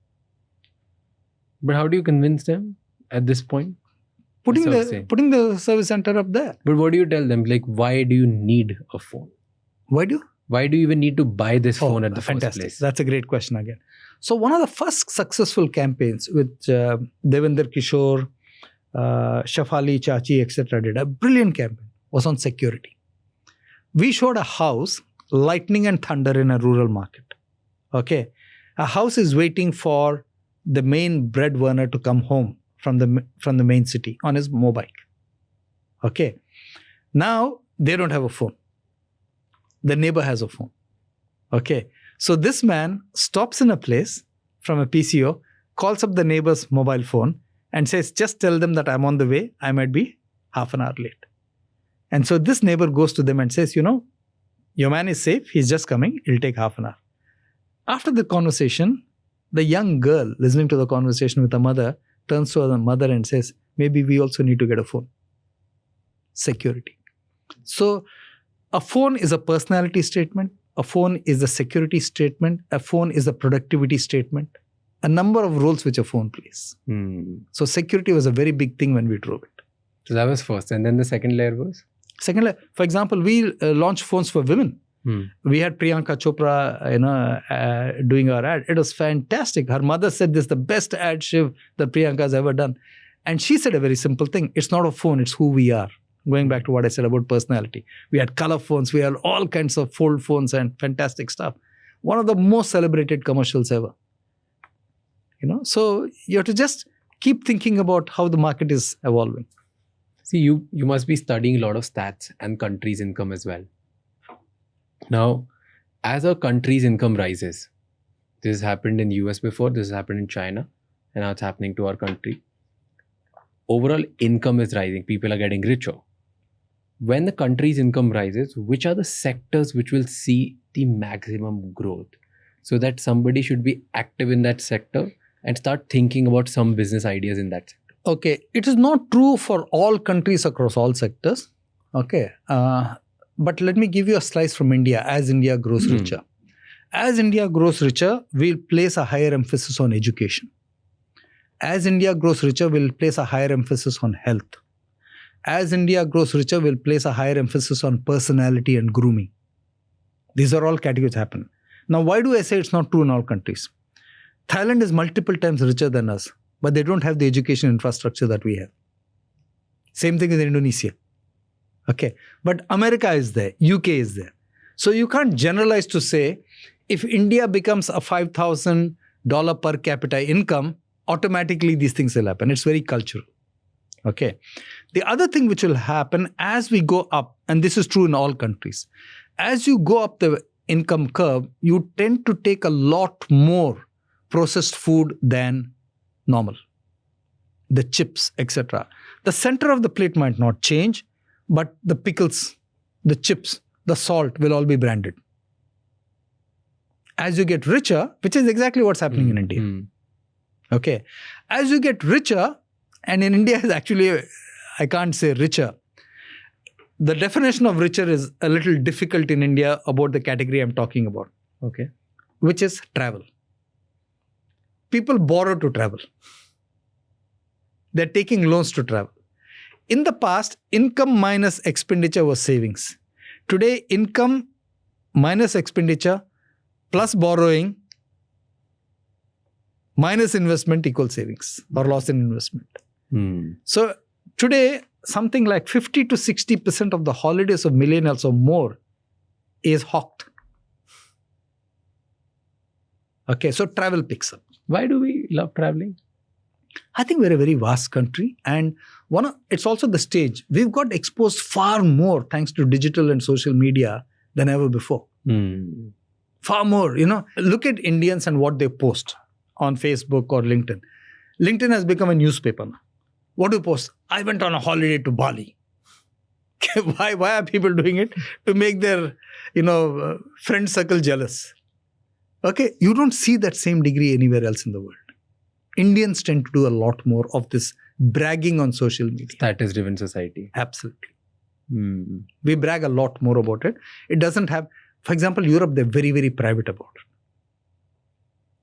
But how do you convince them at this point? Putting Servicing. the service center up there. But what do you tell them? Like, why do you need a phone? Why do? Why do you even need to buy this phone at the Fantastic. first place? That's a great question again. So one of the first successful campaigns which Devender Kishore, Shafali Chachi, etc. did, a brilliant campaign, was on security. We showed a house, lightning and thunder in a rural market. Okay. A house is waiting for the main breadwinner to come home from the main city on his mobile. Okay. Now, they don't have a phone. The neighbor has a phone. Okay. So this man stops in a place from a PCO, calls up the neighbor's mobile phone and says, just tell them that I'm on the way. I might be half an hour late. And so this neighbor goes to them and says, your man is safe. He's just coming. It'll take half an hour. After the conversation, the young girl listening to the conversation with the mother turns to the mother and says, maybe we also need to get a phone. Security. So a phone is a personality statement. A phone is a security statement. A phone is a productivity statement. A number of roles which a phone plays. So security was a very big thing when we drove it. So that was first. And then the second layer was? Second layer, for example, we launched phones for women. We had Priyanka Chopra, doing our ad. It was fantastic. Her mother said this is the best ad, Shiv, that Priyanka has ever done. And she said a very simple thing. It's not a phone, it's who we are. Going back to what I said about personality. We had color phones. We had all kinds of fold phones and fantastic stuff. One of the most celebrated commercials ever. So you have to just keep thinking about how the market is evolving. See, you must be studying a lot of stats and countries' income as well. Now, as a country's income rises, this has happened in the US before, this has happened in China, and now it's happening to our country. Overall income is rising. People are getting richer. When the country's income rises, which are the sectors which will see the maximum growth? So that somebody should be active in that sector and start thinking about some business ideas in that sector. Okay, it is not true for all countries across all sectors. Okay, but let me give you a slice from India as India grows richer. As India grows richer, we'll place a higher emphasis on education. As India grows richer, we'll place a higher emphasis on health. As India grows richer, we'll place a higher emphasis on personality and grooming. These are all categories happen. Now, why do I say it's not true in all countries? Thailand is multiple times richer than us, but they don't have the education infrastructure that we have. Same thing in Indonesia. Okay, but America is there, UK is there. So you can't generalize to say, if India becomes a $5,000 per capita income, automatically these things will happen. It's very cultural. Okay. The other thing which will happen as we go up, and this is true in all countries, as you go up the income curve, you tend to take a lot more processed food than normal. The chips, etc. The center of the plate might not change, but the pickles, the chips, the salt will all be branded. As you get richer, which is exactly what's happening in India. Okay. As you get richer, and in India is actually, I can't say richer. The definition of richer is a little difficult in India about the category I'm talking about. Okay. Which is travel. People borrow to travel. They're taking loans to travel. In the past, income minus expenditure was savings. Today, income minus expenditure plus borrowing minus investment equals savings or loss in investment. So today, something like 50 to 60% of the holidays of millennials or more is hawked. Okay, so travel picks up. Why do we love traveling? I think we're a very vast country, and it's also the stage. We've got exposed far more thanks to digital and social media than ever before. Far more, Look at Indians and what they post on Facebook or LinkedIn. LinkedIn has become a newspaper now. What do you post? I went on a holiday to Bali. Why are people doing it? To make their, friend circle jealous. Okay, you don't see that same degree anywhere else in the world. Indians tend to do a lot more of this bragging on social media. Status-driven society. Absolutely. Hmm. We brag a lot more about it. It doesn't have, for example, Europe, they're very, very private about it.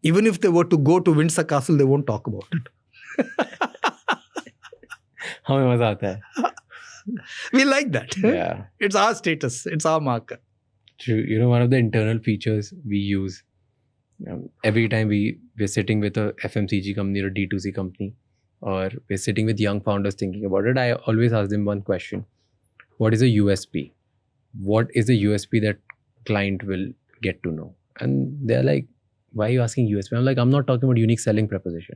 Even if they were to go to Windsor Castle, they won't talk about it. हमें मजा आता है. We like that. Yeah. It's our status. It's our marker. True. You know, one of the internal features we use every time we're sitting with a FMCG company or a D2C company, or we're sitting with young founders thinking about it, I always ask them one question. What is a USP? What is a USP that client will get to know? And they're like, why are you asking USP? I'm like, I'm not talking about unique selling proposition.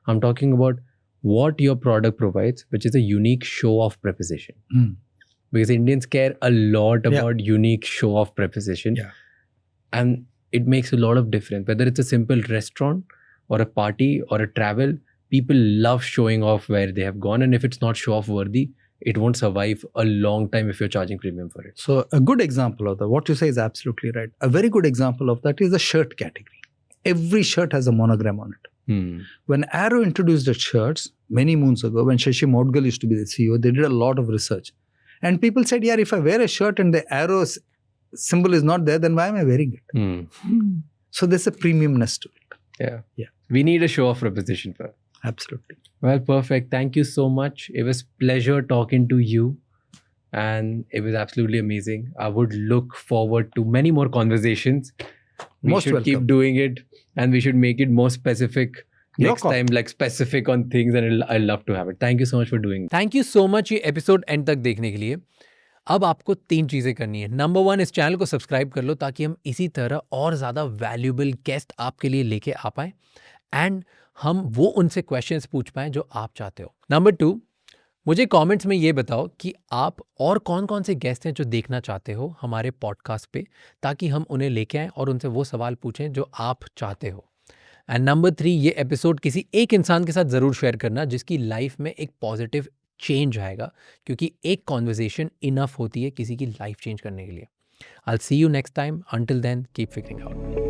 I'm talking about what your product provides, which is a unique show-off proposition. Because Indians care a lot about unique show-off proposition. Yeah. And it makes a lot of difference. Whether it's a simple restaurant or a party or a travel, people love showing off where they have gone. And if it's not show-off worthy, it won't survive a long time if you're charging premium for it. So a good example of that, what you say is absolutely right. A very good example of that is the shirt category. Every shirt has a monogram on it. When Arrow introduced its shirts many moons ago, when Shashi Modgal used to be the CEO, they did a lot of research. And people said, yeah, if I wear a shirt and the Arrow symbol is not there, then why am I wearing it? So there's a premiumness to it. Yeah. We need a show-off proposition for it. Absolutely. Well, perfect. Thank you so much. It was pleasure talking to you. And it was absolutely amazing. I would look forward to many more conversations. We Most should welcome. keep doing it, and we should make it more specific Your next call. time, like specific on things, and I'll love to have it. Thank you so much for doing it. Thank you so much ये episode and तक देखने के लिए. अब आपको 3 चीज़ें करनी है. नंबर 1, इस चैनल को सब्सक्राइब कर लो ताकि हम इसी तरह और ज़्यादा वैल्यूएबल गेस्ट आपके लिए लेके आ पाएँ एंड हम वो उनसे क्वेश्चंस पूछ पाएँ जो आप चाहते हो. नंबर 2, मुझे कमेंट्स में ये बताओ कि आप और कौन कौन से गेस्ट हैं जो देखना चाहते हो हमारे पॉडकास्ट पे, ताकि हम उन्हें लेके आएँ और उनसे वो सवाल पूछें जो आप चाहते हो. एंड नंबर 3, ये एपिसोड किसी एक इंसान के साथ ज़रूर शेयर करना जिसकी लाइफ में एक पॉजिटिव चेंज आएगा, क्योंकि एक कॉन्वर्जेशन इनफ होती है किसी की लाइफ चेंज करने के लिए. I will see you next time. Until then keep figuring out.